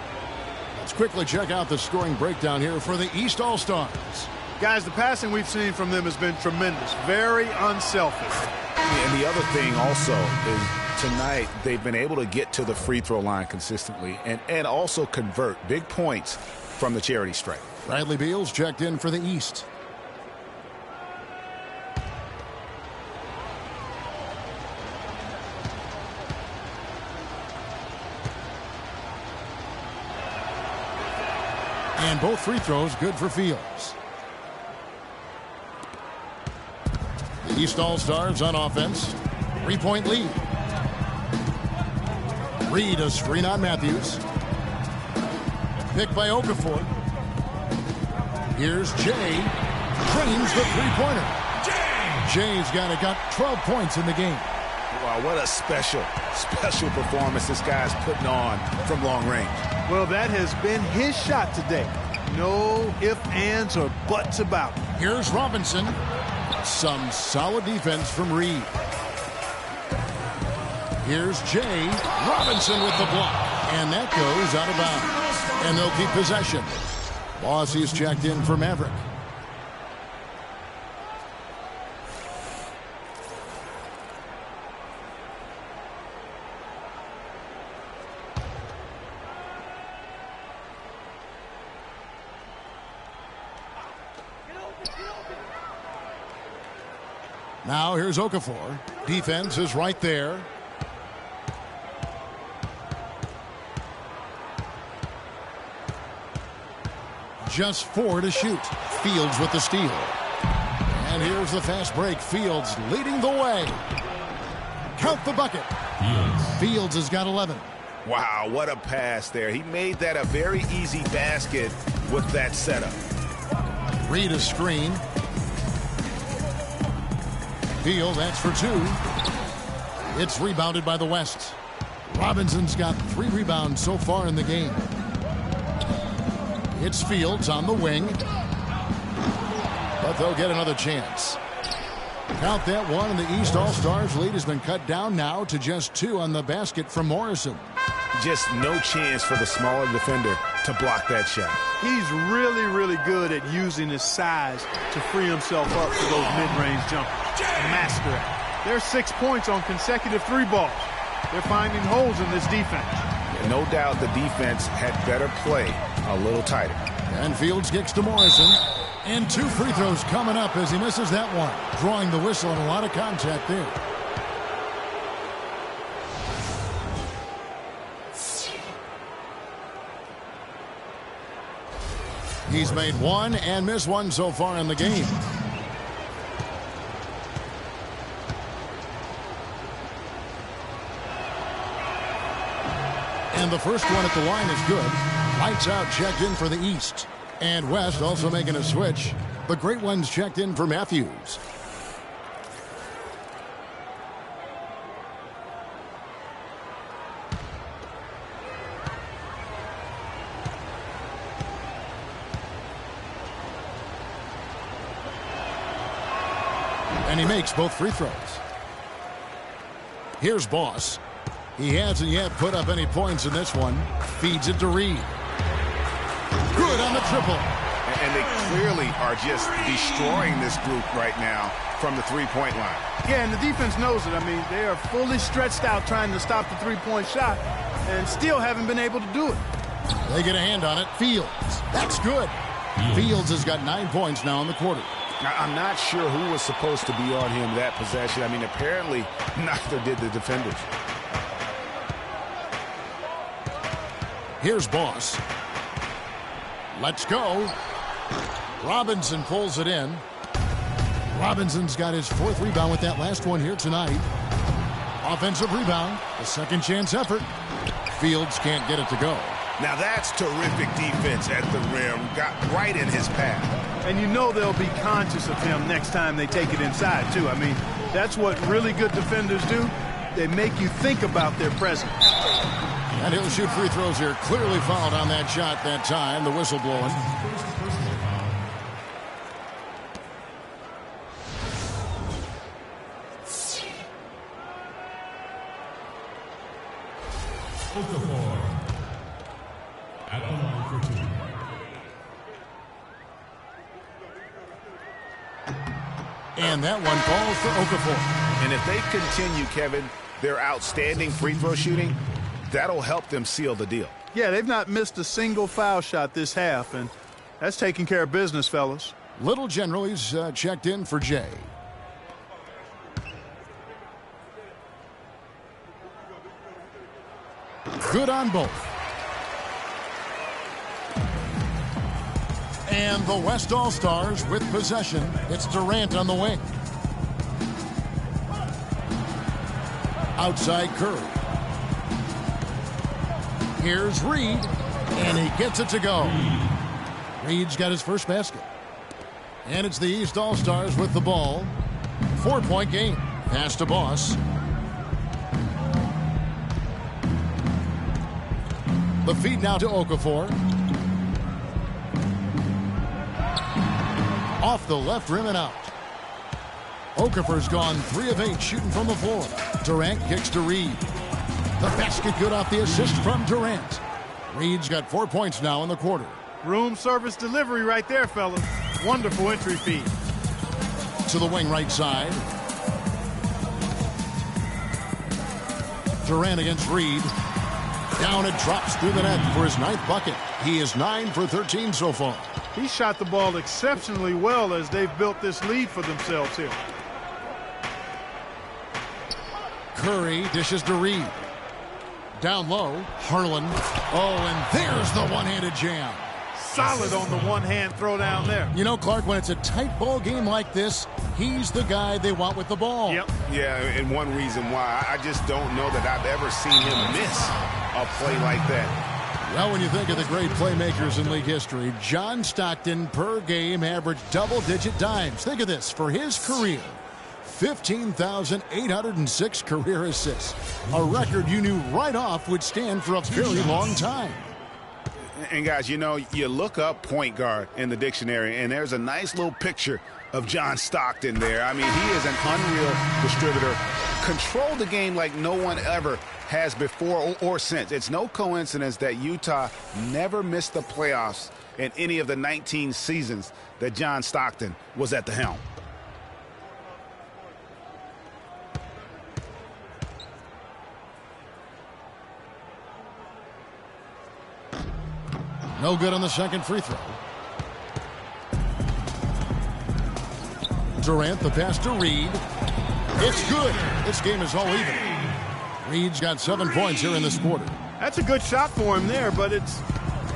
Let's quickly check out the scoring breakdown here for the East All-Stars. Guys, the passing we've seen from them has been tremendous. Very unselfish. And the other thing also is tonight they've been able to get to the free throw line consistently and also convert big points from the charity stripe. Bradley Beals checked in for the East. And both free throws good for Fields. The East All-Stars on offense. 3-point lead. Reed a screen on Matthews. Picked by Okafor. Here's Jay. Drains the three-pointer. Jay's got 12 points in the game. Wow, what a special performance this guy's putting on from long range. Well, that has been his shot today. No ifs, ands, or buts about it. Here's Robinson. Some solid defense from Reed. Here's Jay. Robinson with the block. And that goes out of bounds. And they'll keep possession. Bossie's checked in for Maverick. Now here's Okafor. Defense is right there. Just 4 to shoot. Fields with the steal. And here's the fast break. Fields leading the way. Count the bucket. Fields has got 11. Wow, what a pass there. He made that a very easy basket with that setup. Reed a screen. Field, that's for 2. It's rebounded by the West. Robinson's got 3 rebounds so far in the game. It's Fields on the wing. But they'll get another chance. Count that one, and the East All-Stars lead has been cut down now to just 2 on the basket from Morrison. Just no chance for the smaller defender to block that shot. He's really, really good at using his size to free himself up for those mid-range jumpers. Master it. There's 6 points on consecutive 3 balls. They're finding holes in this defense. Yeah, no doubt the defense had better play a little tighter. And Fields kicks to Morrison. And 2 free throws coming up as he misses that one. Drawing the whistle and a lot of contact there. He's made 1 and missed 1 so far in the game. And the first one at the line is good. Lights out checked in for the East. And West also making a switch. The great ones checked in for Matthews. And he makes both free throws. Here's Boss. He hasn't yet put up any points in this one. Feeds it to Reed. Good on the triple. And they clearly are just destroying this group right now from the three-point line. Yeah, and the defense knows it. I mean, they are fully stretched out trying to stop the three-point shot and still haven't been able to do it. They get a hand on it. Fields. That's good. Fields has got 9 points now in the quarter. Now, I'm not sure who was supposed to be on him that possession. I mean, apparently neither did the defenders. Here's Boss. Let's go. Robinson pulls it in. Robinson's got his 4th rebound with that last one here tonight. Offensive rebound. A second chance effort. Fields can't get it to go. Now that's terrific defense at the rim. Got right in his path. And you know they'll be conscious of him next time they take it inside, too. I mean, that's what really good defenders do. They make you think about their presence. And he'll shoot free throws here. Clearly fouled on that shot that time. The whistle blowing. At the line for 2. And that one falls for Okafor. And if they continue, Kevin, their outstanding free throw shooting, that'll help them seal the deal. Yeah, they've not missed a single foul shot this half, and that's taking care of business, fellas. Little General, he's checked in for Jay. Good on both. And the West All-Stars with possession. It's Durant on the wing. Outside Curry. Here's Reed, and he gets it to go. Reed's got his first basket. And it's the East All-Stars with the ball. 4-point game. Pass to Boss. The feed now to Okafor. Off the left rim and out. Okafor's gone 3 of 8 shooting from the floor. Durant kicks to Reed. The basket good off the assist from Durant. Reed's got 4 points now in the quarter. Room service delivery right there, fellas. Wonderful entry feed. To the wing right side. Durant against Reed. Down it drops through the net for his 9th bucket. He is 9 for 13 so far. He shot the ball exceptionally well as they've built this lead for themselves here. Curry dishes to Reed. Down low, Harlan. Oh, and there's the one-handed jam. Solid on the one-hand throw down there. You know, Clark, when it's a tight ball game like this, he's the guy they want with the ball. Yep. Yeah, and one reason why, I just don't know that I've ever seen him miss a play like that. Well, when you think of the great playmakers in league history, John Stockton per game averaged double-digit dimes. Think of this. For his career, 15,806 career assists. A record you knew right off would stand for a very long time. And guys, you know, you look up point guard in the dictionary, and there's a nice little picture of John Stockton there. I mean, he is an unreal distributor. Controlled the game like no one ever has before or since. It's no coincidence that Utah never missed the playoffs in any of the 19 seasons that John Stockton was at the helm. No good on the second free throw. Durant, the pass to Reed. It's good. This game is all even. Reed's got 7 points here in this quarter. That's a good shot for him there, but it's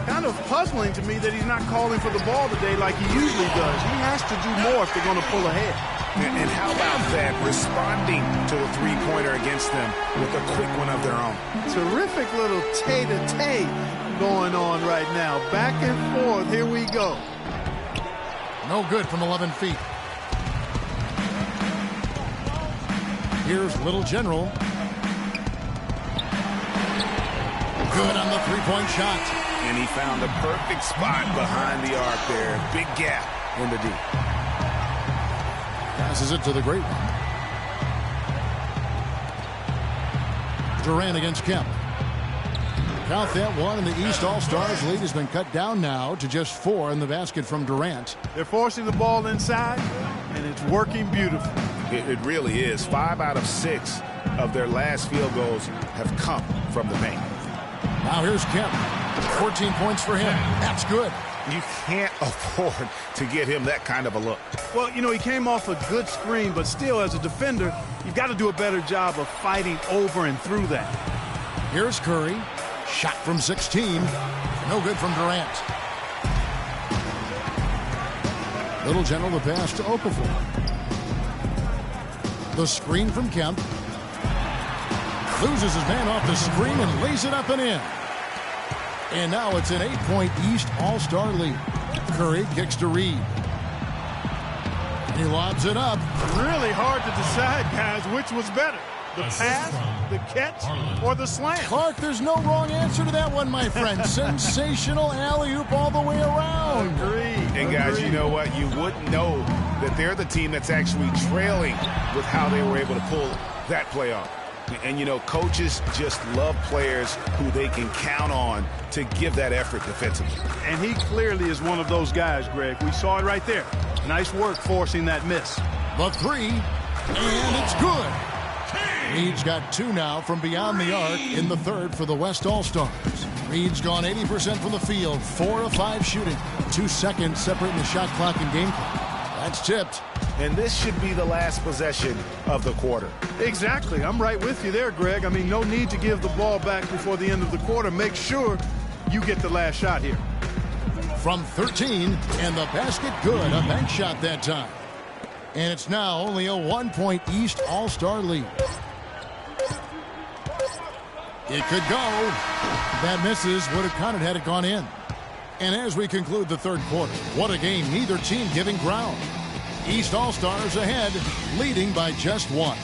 kind of puzzling to me that he's not calling for the ball today like he usually does. He has to do more if they're going to pull ahead. And how about that, responding to a three-pointer against them with a quick one of their own. Terrific little tay-to-tay going on right now. Back and forth. Here we go. No good from 11 feet. Here's Little General. Good on the three-point shot. And he found the perfect spot behind the arc there. Big gap in the D. Passes it to the great one. Durant against Kemp. Count that one, and the East All-Stars lead has been cut down now to just 4 in the basket from Durant. They're forcing the ball inside, and it's working beautifully. It really is. 5 out of 6 of their last field goals have come from the paint. Now here's Kemp. 14 points for him. That's good. You can't afford to get him that kind of a look. Well, you know, he came off a good screen, but still, as a defender, you've got to do a better job of fighting over and through that. Here's Curry. Shot from 16. No good from Durant. Little General, the pass to Okafor. The screen from Kemp. Loses his man off the screen and lays it up and in. And now it's an 8-point East All-Star lead. Curry kicks to Reed. He lobs it up. Really hard to decide, guys, which was better. The pass, the catch, or the slam? Clark, there's no wrong answer to that one, my friend. Sensational alley-oop all the way around. Agreed. And guys, you know what? You wouldn't know that they're the team that's actually trailing with how they were able to pull that play off. And, you know, coaches just love players who they can count on to give that effort defensively. And he clearly is one of those guys, Greg. We saw it right there. Nice work forcing that miss. The 3, and it's good. Reed's got 2 now from beyond the arc in the third for the West All-Stars. Reed's gone 80% from the field, 4 of 5 shooting. 2 seconds separating the shot clock and game clock. That's tipped. And this should be the last possession of the quarter. Exactly. I'm right with you there, Greg. I mean, no need to give the ball back before the end of the quarter. Make sure you get the last shot here. from 13, and the basket good. A bank shot that time. And it's now only a 1-point East All-Star lead. It could go. That misses. Would have counted had it gone in. And as we conclude the third quarter, what a game. Neither team giving ground. East All-Stars ahead, leading by just one.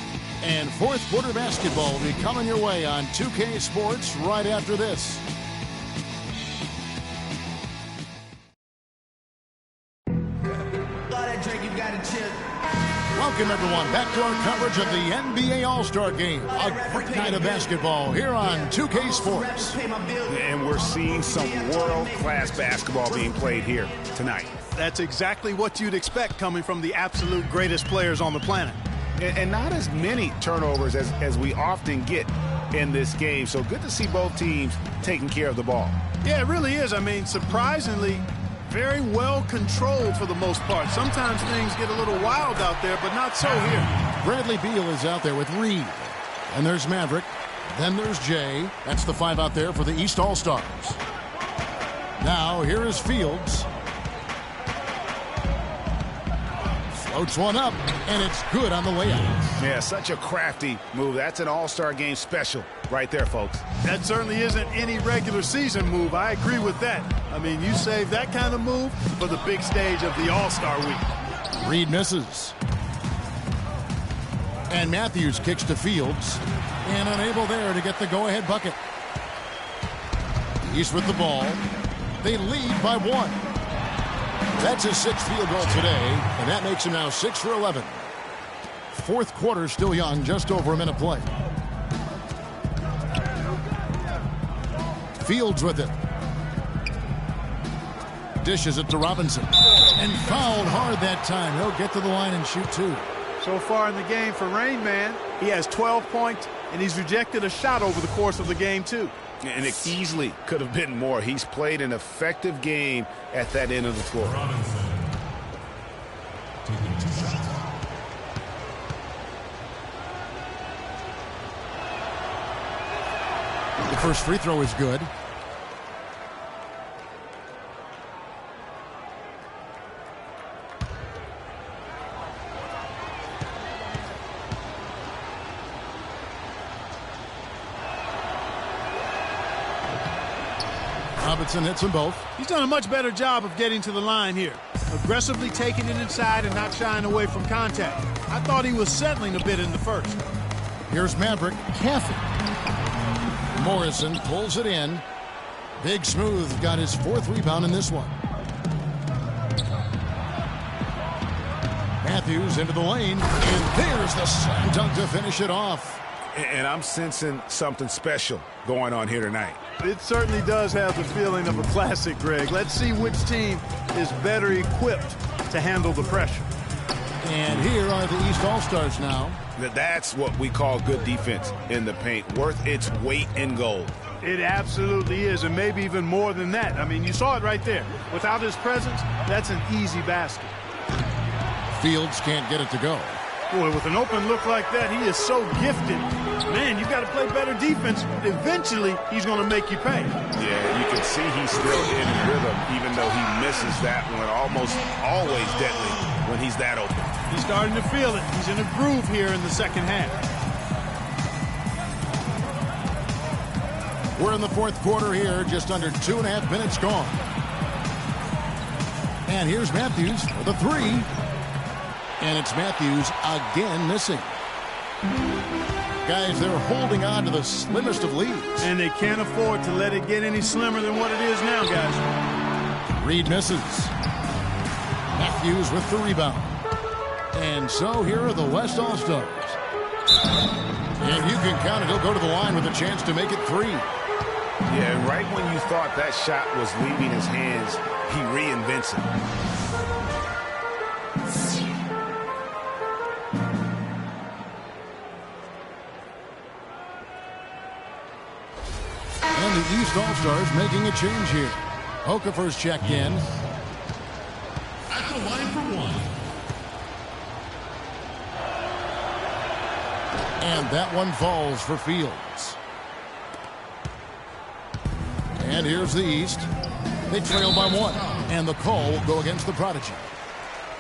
And fourth quarter basketball will be coming your way on 2K Sports right after this. Welcome, everyone, back to our coverage of the NBA All-Star Game. A great night of basketball here on 2K Sports. And we're seeing some world-class basketball being played here tonight. That's exactly what you'd expect coming from the absolute greatest players on the planet. And not as many turnovers as we often get in this game. So good to see both teams taking care of the ball. Yeah, it really is. I mean, surprisingly, very well controlled for the most part. Sometimes things get a little wild out there, but not so here. Bradley Beal is out there with Reed. And there's Maverick. Then there's Jay. That's the 5 out there for the East All-Stars. Now, here is Fields. Floats one up, and it's good on the layup. Yeah, such a crafty move. That's an All-Star Game special right there, folks. That certainly isn't any regular season move. I agree with that. I mean, you save that kind of move for the big stage of the All-Star Week. Reed misses. And Matthews kicks to Fields. And unable there to get the go-ahead bucket. East with the ball. They lead by 1. That's his 6th field goal today, and that makes him now 6 for 11. Fourth quarter still young, just over a minute play. Fields with it. Dishes it to Robinson. And fouled hard that time. He'll get to the line and shoot 2. So far in the game for Rain Man, he has 12 points, and he's rejected a shot over the course of the game, too. And it easily could have been more. He's played an effective game at that end of the floor. Robinson taking 2 shots. The first free throw is good. Robinson hits them both. He's done a much better job of getting to the line here. Aggressively taking it inside and not shying away from contact. I thought he was settling a bit in the first. Here's Maverick. Careful. Morrison pulls it in. Big Smooth got his 4th rebound in this one. Matthews into the lane. And there's the slam dunk to finish it off. And I'm sensing something special going on here tonight. It certainly does have the feeling of a classic, Greg. Let's see which team is better equipped to handle the pressure. And here are the East All-Stars now. That's what we call good defense in the paint, worth its weight in gold. It absolutely is, and maybe even more than that. I mean, you saw it right there. Without his presence, that's an easy basket. Fields can't get it to go. Boy, with an open look like that, he is so gifted. Man, you've got to play better defense. Eventually, he's going to make you pay. Yeah, you can see he's still in rhythm, even though he misses that one. Almost always deadly when he's that open. He's starting to feel it. He's in a groove here in the second half. We're in the fourth quarter here, just under 2.5 minutes gone. And here's Matthews with a 3. And it's Matthews again missing. Guys, they're holding on to the slimmest of leads. And they can't afford to let it get any slimmer than what it is now, guys. Reed misses. Matthews with the rebound. And so here are the West All-Stars. And you can count it. He'll go to the line with a chance to make it 3. Yeah, right when you thought that shot was leaving his hands, he reinvents it. And the East All-Stars making a change here. Okafor's checked in. At the line for 1. And that one falls for Fields. And here's the East. They trail by 1. And the call will go against the prodigy.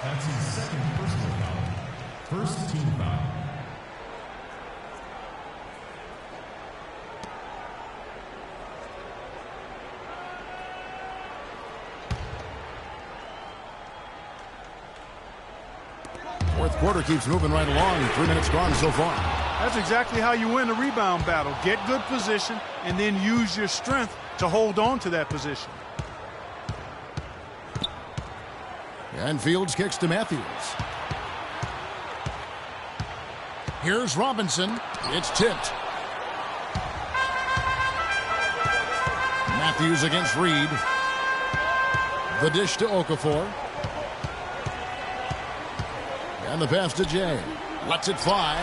That's his second personal foul. First team foul. Fourth quarter keeps moving right along. 3 minutes gone so far. That's exactly how you win a rebound battle. Get good position and then use your strength to hold on to that position. And Fields kicks to Matthews. Here's Robinson. It's tipped. Matthews against Reed. The dish to Okafor. And the pass to Jay. Lets it fly.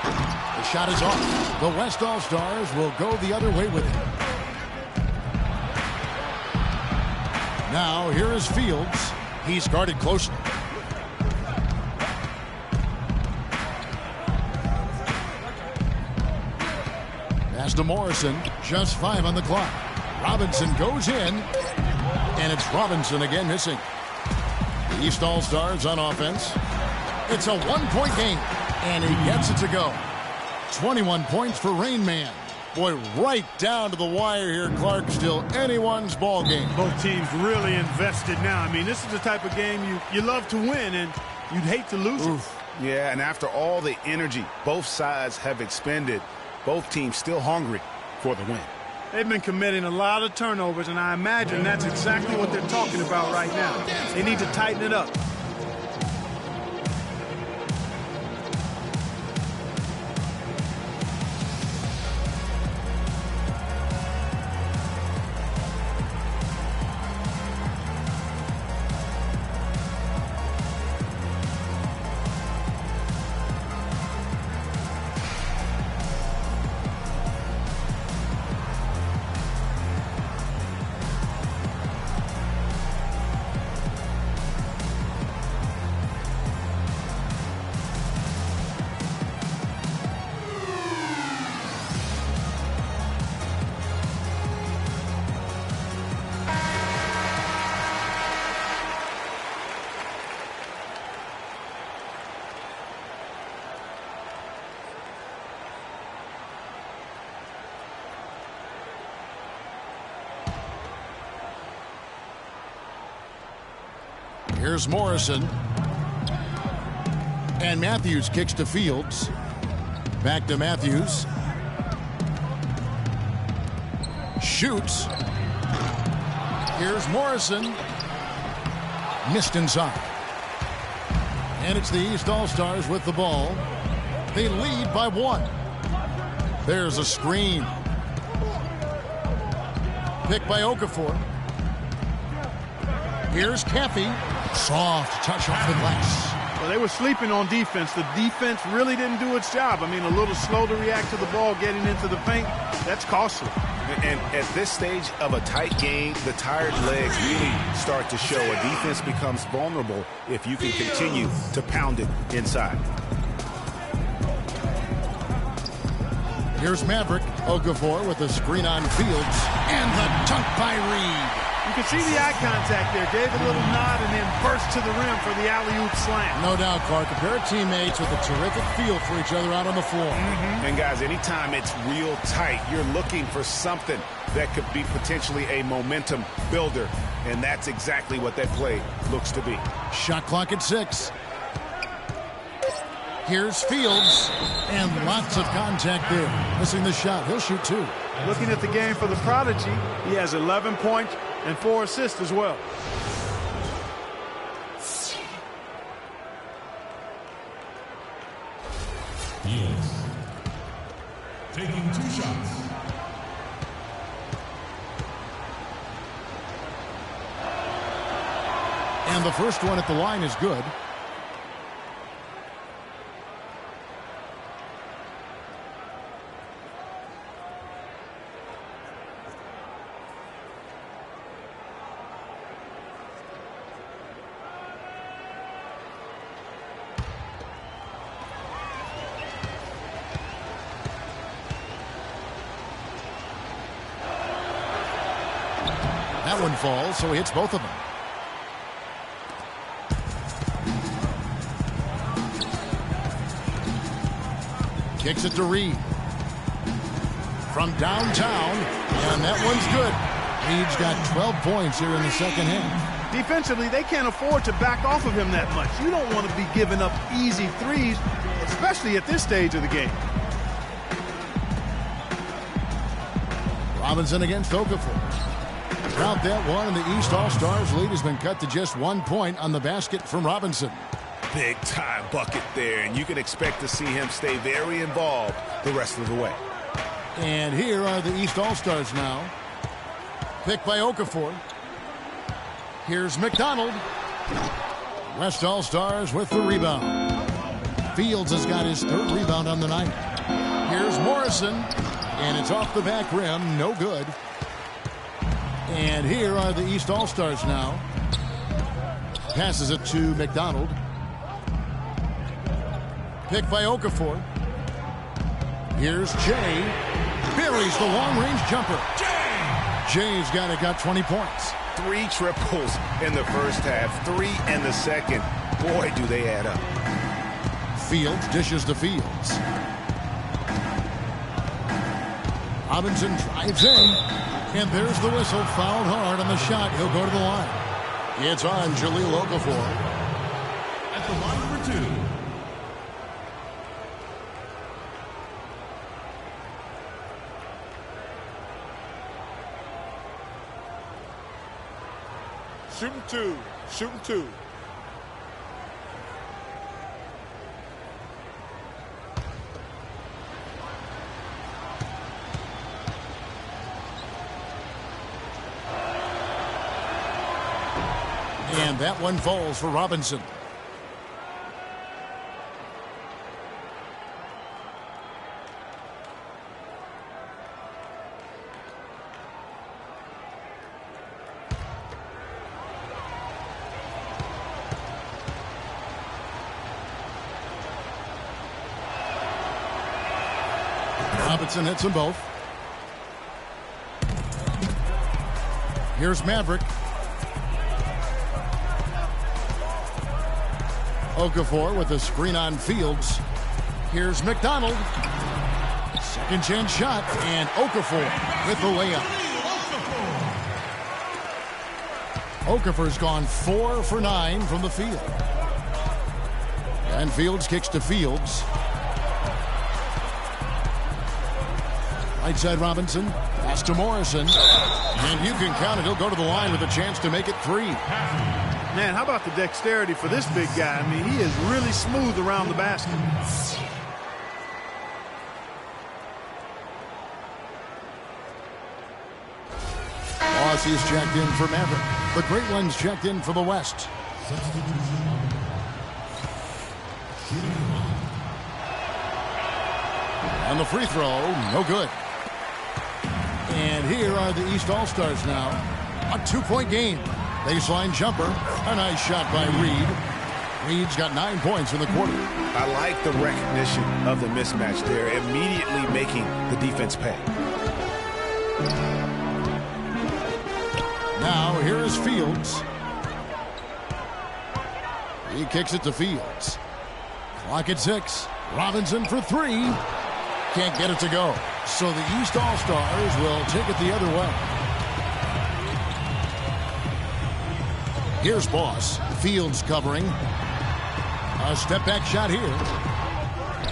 The shot is off. The West All-Stars will go the other way with it. Now here is Fields. He's guarded closely. Pass to Morrison. Just 5 on the clock. Robinson goes in. And it's Robinson again missing. The East All-Stars on offense. It's a 1-point game. And he gets it to go. 21 points for Rain Man. Boy, right down to the wire here, Clark. Still anyone's ball game. Both teams really invested now. I mean, this is the type of game you love to win, and you'd hate to lose it. Yeah, and after all the energy both sides have expended, both teams still hungry for the win. They've been committing a lot of turnovers, and I imagine that's exactly what they're talking about right now. They need to tighten it up. Here's Morrison. And Matthews kicks to Fields. Back to Matthews. Shoots. Here's Morrison. Missed inside. And it's the East All-Stars with the ball. They lead by 1. There's a screen. Picked by Okafor. Here's Caffey. Soft touch off the glass. Well, they were sleeping on defense. The defense really didn't do its job. I mean, a little slow to react to the ball getting into the paint. That's costly. And at this stage of a tight game, the tired legs really start to show. A defense becomes vulnerable if you can continue to pound it inside. Here's Maverick. Okafor with a screen on Fields. And the dunk by Reed. You can see the eye contact there. Gave a little nod and then burst to the rim for the alley-oop slam. No doubt, Clark. A pair of teammates with a terrific feel for each other out on the floor. And, guys, anytime it's real tight, you're looking for something that could be potentially a momentum builder. And that's exactly what that play looks to be. Shot clock at 6. Here's Fields. And lots of contact there. Missing the shot. He'll shoot 2. Looking at the game for the prodigy, he has 11 points and 4 assists as well. Fields taking 2 shots. And the first one at the line is good. That one falls, so he hits both of them. Kicks it to Reed. From downtown, and that one's good. Reed's got 12 points here in the second half. Defensively, they can't afford to back off of him that much. You don't want to be giving up easy threes, especially at this stage of the game. Robinson against Okafor. Count that one, and the East All-Stars lead has been cut to just 1 point on the basket from Robinson. Big time bucket there, and you can expect to see him stay very involved the rest of the way. And here are the East All-Stars now. Picked by Okafor. Here's McDonald. West All-Stars with the rebound. Fields has got his 3rd rebound on the night. Here's Morrison, and it's off the back rim, no good. And here are the East All-Stars now. Passes it to McDonald. Picked by Okafor. Here's Jay. Buries the long-range jumper. Jay's got 20 points. 3 triples in the first half, 3 in the second. Boy, do they add up. Fields dishes to Fields. Robinson drives in, and there's the whistle. Fouled hard on the shot. He'll go to the line. It's on Jahlil Okafor. At the line for 2. Shooting 2. Shooting 2. And that one falls for Robinson. Robinson hits them both. Here's Maverick. Okafor with a screen on Fields. Here's McDonald. Second chance shot, and Okafor with the layup. Okafor's gone 4 for 9 from the field. And Fields kicks to Fields. Right side Robinson. Pass to Morrison. And you can count it. He'll go to the line with a chance to make it 3. Man, how about the dexterity for this big guy? I mean, he is really smooth around the basket. Aussie's checked in for Maverick. The Great Ones checked in for the West. And the free throw, no good. And here are the East All-Stars now. A 2-point game. Baseline jumper. A nice shot by Reed. Reed's got 9 points in the quarter. I like the recognition of the mismatch there, immediately making the defense pay. Now here is Fields. He kicks it to Fields. Clock at 6. Robinson for 3. Can't get it to go. So the East All-Stars will take it the other way. Here's Boss. Fields covering. A step-back shot here.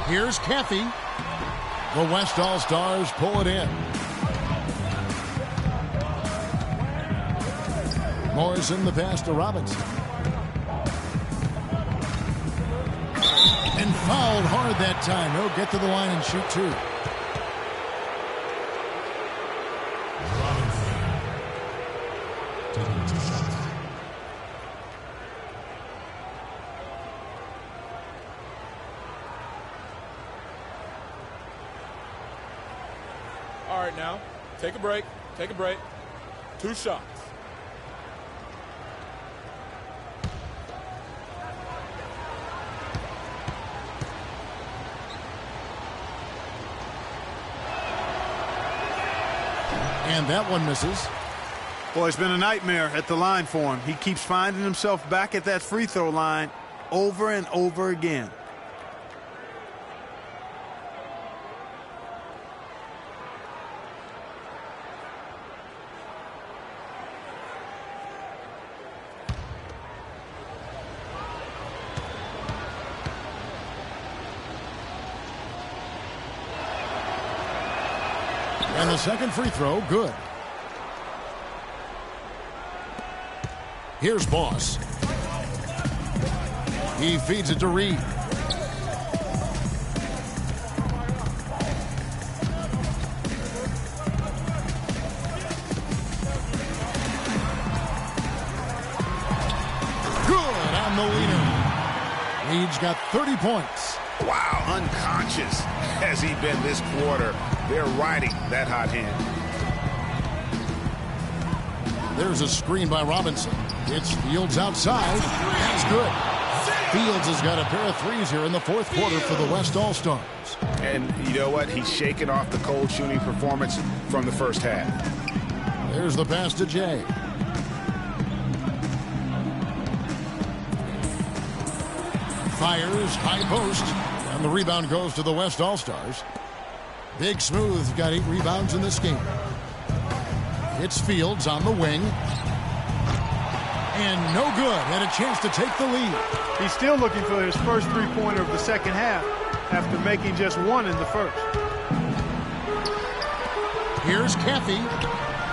Here's Caffey. The West All-Stars pull it in. Morrison the pass to Robinson. And fouled hard that time. He'll get to the line and shoot 2. All right, now, take a break. Take a break. 2 shots. And that one misses. Boy, it's been a nightmare at the line for him. He keeps finding himself back at that free throw line over and over again. And the second free throw, good. Here's Boss. He feeds it to Reed. Good on the leader. Reed's got 30 points. Wow, unconscious has he been this quarter. They're riding that hot hand. There's a screen by Robinson. It's Fields outside. That's good. Fields has got a pair of threes here in the fourth quarter for the West All-Stars. And you know what? He's shaking off the cold shooting performance from the first half. There's the pass to Jay. Fires, high post, and the rebound goes to the West All-Stars. Big Smooth got 8 rebounds in this game. It's Fields on the wing. And no good. Had a chance to take the lead. He's still looking for his first three-pointer of the second half after making just one in the first. Here's Caffey,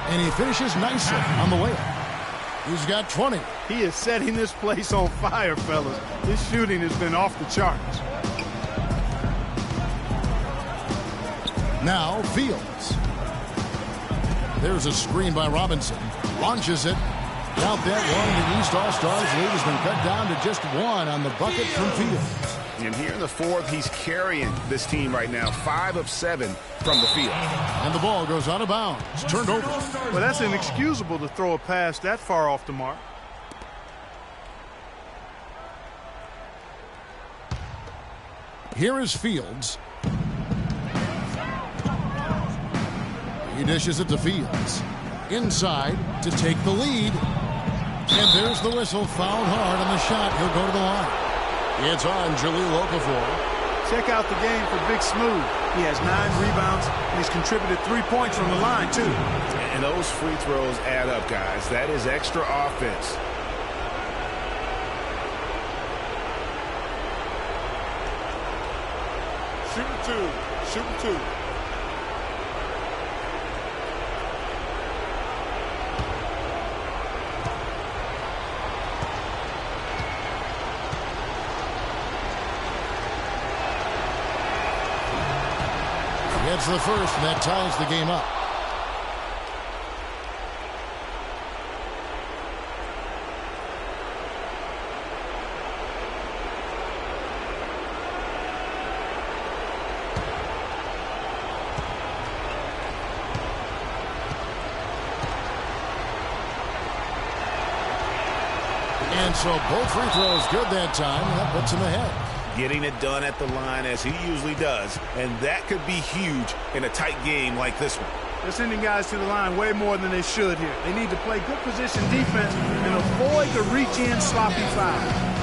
and he finishes nicely on the way up. He's got 20. He is setting this place on fire, fellas. This shooting has been off the charts. Now Fields. There's a screen by Robinson. Launches it. Count that one. The East All-Stars lead has been cut down to just 1 on the bucket from Fields. And here in the fourth, he's carrying this team right now. 5 of 7 from the field. And the ball goes out of bounds. Turned over. Well, that's inexcusable to throw a pass that far off the mark. Here is Fields. He dishes it to Fields. Inside to take the lead. And there's the whistle. Fouled hard on the shot. He'll go to the line. It's on Jahlil Okafor. Check out the game for Big Smooth. He has 9 rebounds, and he's contributed 3 points from the line, too. And those free throws add up, guys. That is extra offense. Shooting 2. Shooting 2. Gets the first, and that ties the game up. And so both free throws good that time. That puts him ahead. Getting it done at the line as he usually does, and that could be huge in a tight game like this one. They're sending guys to the line way more than they should here. They need to play good position defense and avoid the reach-in sloppy foul.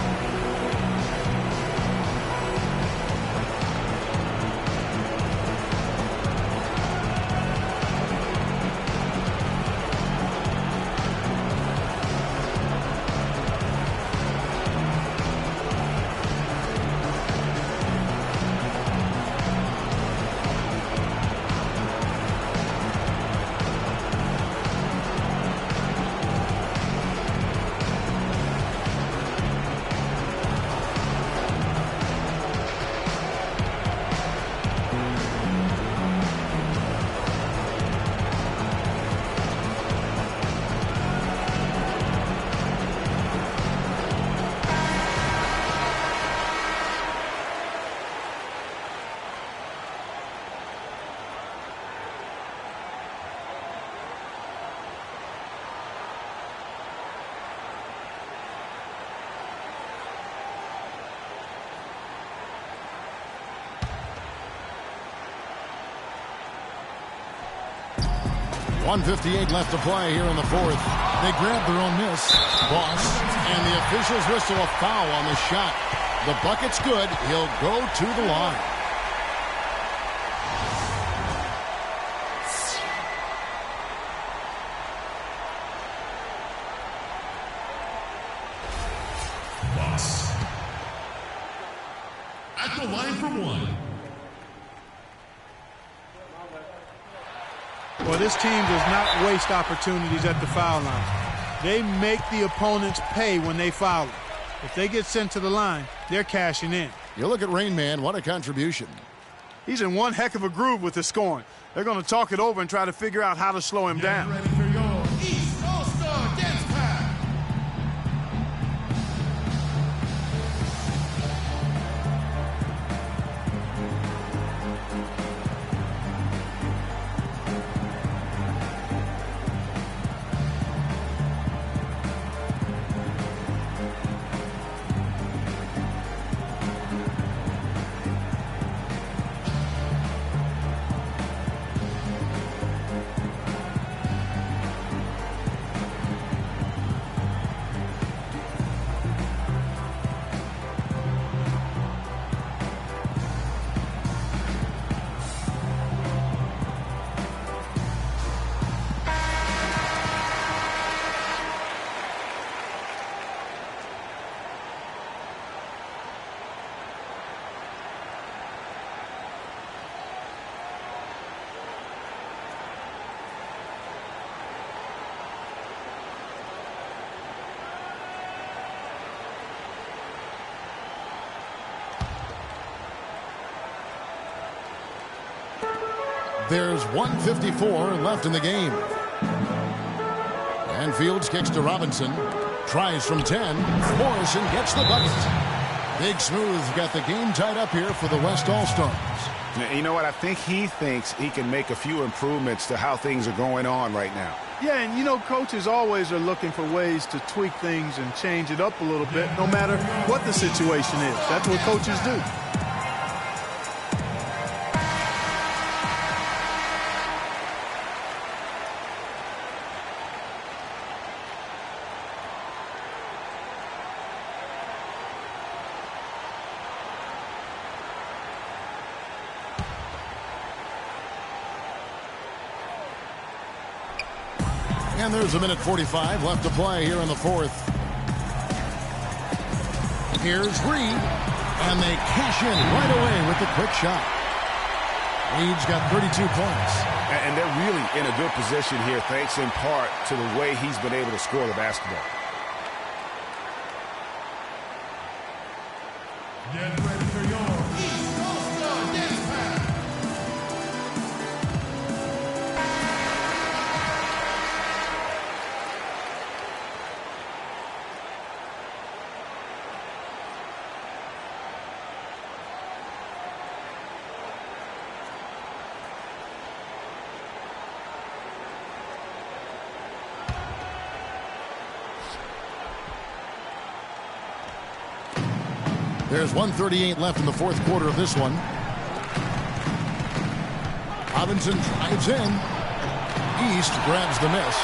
.158 left to play here in the fourth. They grab their own miss. Boss. And the officials whistle a foul on the shot. The bucket's good. He'll go to the line. Boss. At the line for one. Well, this team does not waste opportunities at the foul line. They make the opponents pay when they foul them. If they get sent to the line, they're cashing in. You look at Rain Man, what a contribution. He's in one heck of a groove with his scoring. They're going to talk it over and try to figure out how to slow him down. Ready for your East All-Star Dance Pass. There's 1:54 left in the game. And Fields kicks to Robinson. Tries from 10. Morrison gets the bucket. Big Smooth got the game tied up here for the West All-Stars. You know what? I think he thinks he can make a few improvements to how things are going on right now. Yeah, and you know, coaches always are looking for ways to tweak things and change it up a little bit, no matter what the situation is. That's what coaches do. And there's a minute 45 left to play here in the fourth. Here's Reed, and they cash in right away with the quick shot. Reed's got 32 points. And they're really in a good position here, thanks in part to the way he's been able to score the basketball. Get ready for your East All-Star Dance Pass. There's 1:38 left in the fourth quarter of this one. Robinson drives in. East grabs the miss.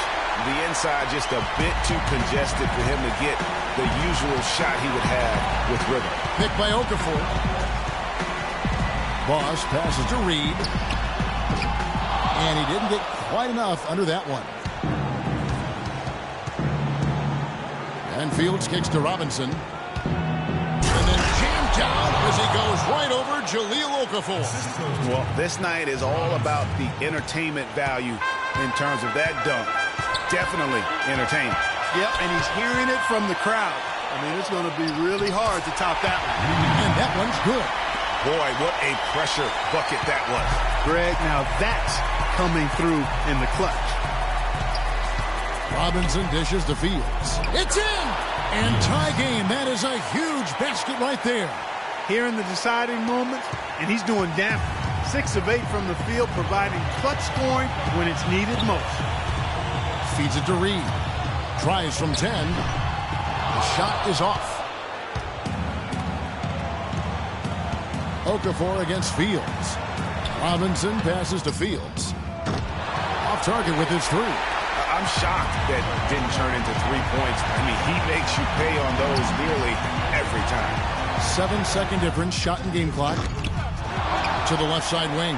The inside just a bit too congested for him to get the usual shot he would have with rhythm. Picked by Okafor. Boss passes to Reed. And he didn't get quite enough under that one. And Fields kicks to Robinson. And then jammed down as he goes right over Jahlil Okafor. Well, this night is all about the entertainment value in terms of that dunk. Definitely entertaining. Yep, and he's hearing it from the crowd. I mean, it's going to be really hard to top that one. And that one's good. Boy, what a pressure bucket that was. Greg, now that's coming through in the clutch. Robinson dishes to Fields. It's in! And tie game. That is a huge basket right there. Here in the deciding moments, and he's doing damage. 6 of 8 from the field, providing clutch scoring when it's needed most. Feeds it to Reed. Tries from 10. The shot is off. Okafor against Fields. Robinson passes to Fields. Off target with his three. I'm shocked that didn't turn into 3 points. I mean, he makes you pay on those nearly every time. 7-second difference, shot and game clock. To the left side wing.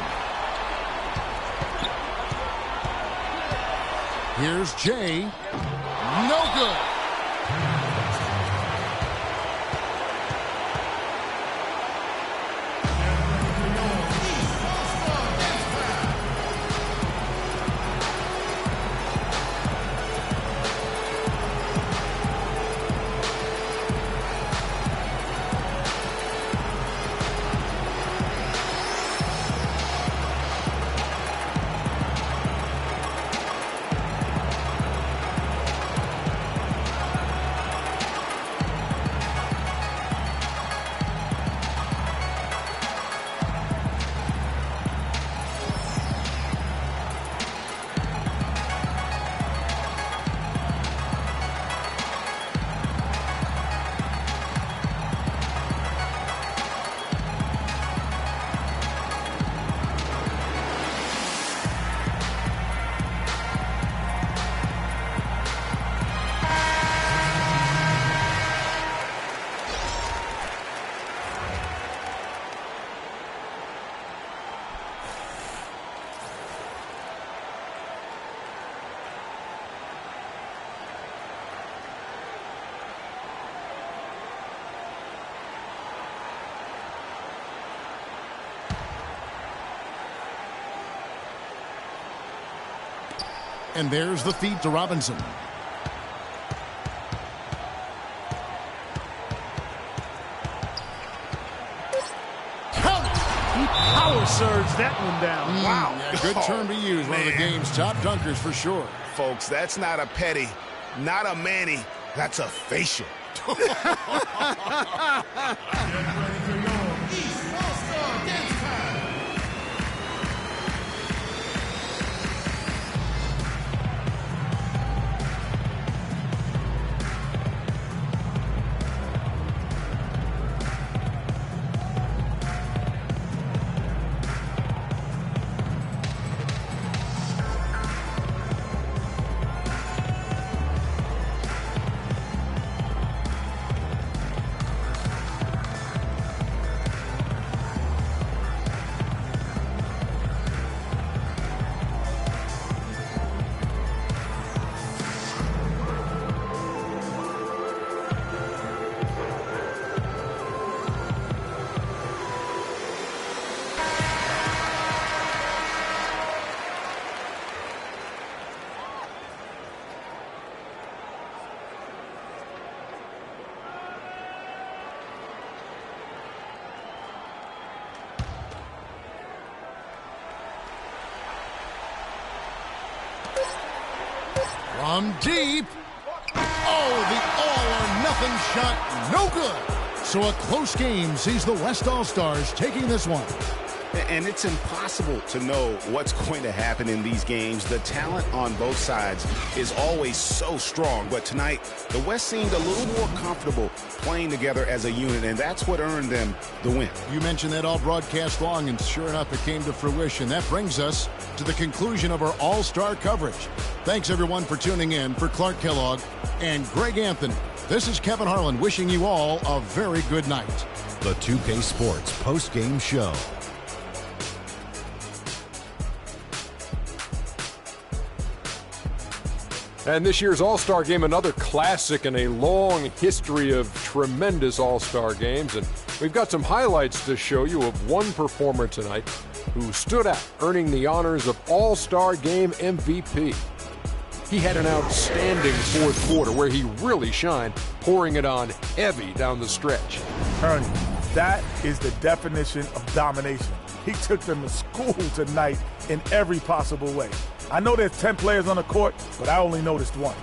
Here's Jay. No good. And there's the feed to Robinson. Power surge that one down. Wow. Yeah, good term to use. One of the game's top dunkers for sure. Folks, that's not a petty, not a Manny. That's a facial. Get ready for your East All-Star Dance Time. From deep. Oh, the all-or-nothing shot, no good. So a close game sees the West All-Stars taking this one. And it's impossible to know what's going to happen in these games. The talent on both sides is always so strong. But tonight, the West seemed a little more comfortable playing together as a unit, and that's what earned them the win. You mentioned that all broadcast long, and sure enough, it came to fruition. That brings us to the conclusion of our all-star coverage. Thanks, everyone, for tuning in. For Clark Kellogg and Greg Anthony, this is Kevin Harlan wishing you all a very good night. The 2K Sports post-game show. And this year's All-Star Game, another classic in a long history of tremendous All-Star games. And we've got some highlights to show you of one performer tonight who stood out, earning the honors of All-Star Game MVP. He had an outstanding fourth quarter where he really shined, pouring it on heavy down the stretch. Ernie, that is the definition of domination. He took them to school tonight in every possible way. I know there's 10 players on the court, but I only noticed one.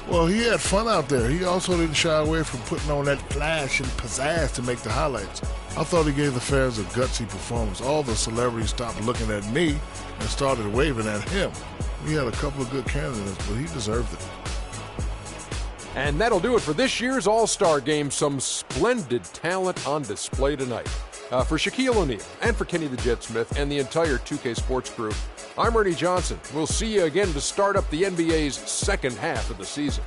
Well, he had fun out there. He also didn't shy away from putting on that flash and pizzazz to make the highlights. I thought he gave the fans a gutsy performance. All the celebrities stopped looking at me and started waving at him. We had a couple of good candidates, but he deserved it. And that'll do it for this year's All-Star Game. Some splendid talent on display tonight. For Shaquille O'Neal and for Kenny the Jet Smith and the entire 2K Sports crew, I'm Ernie Johnson. We'll see you again to start up the NBA's second half of the season.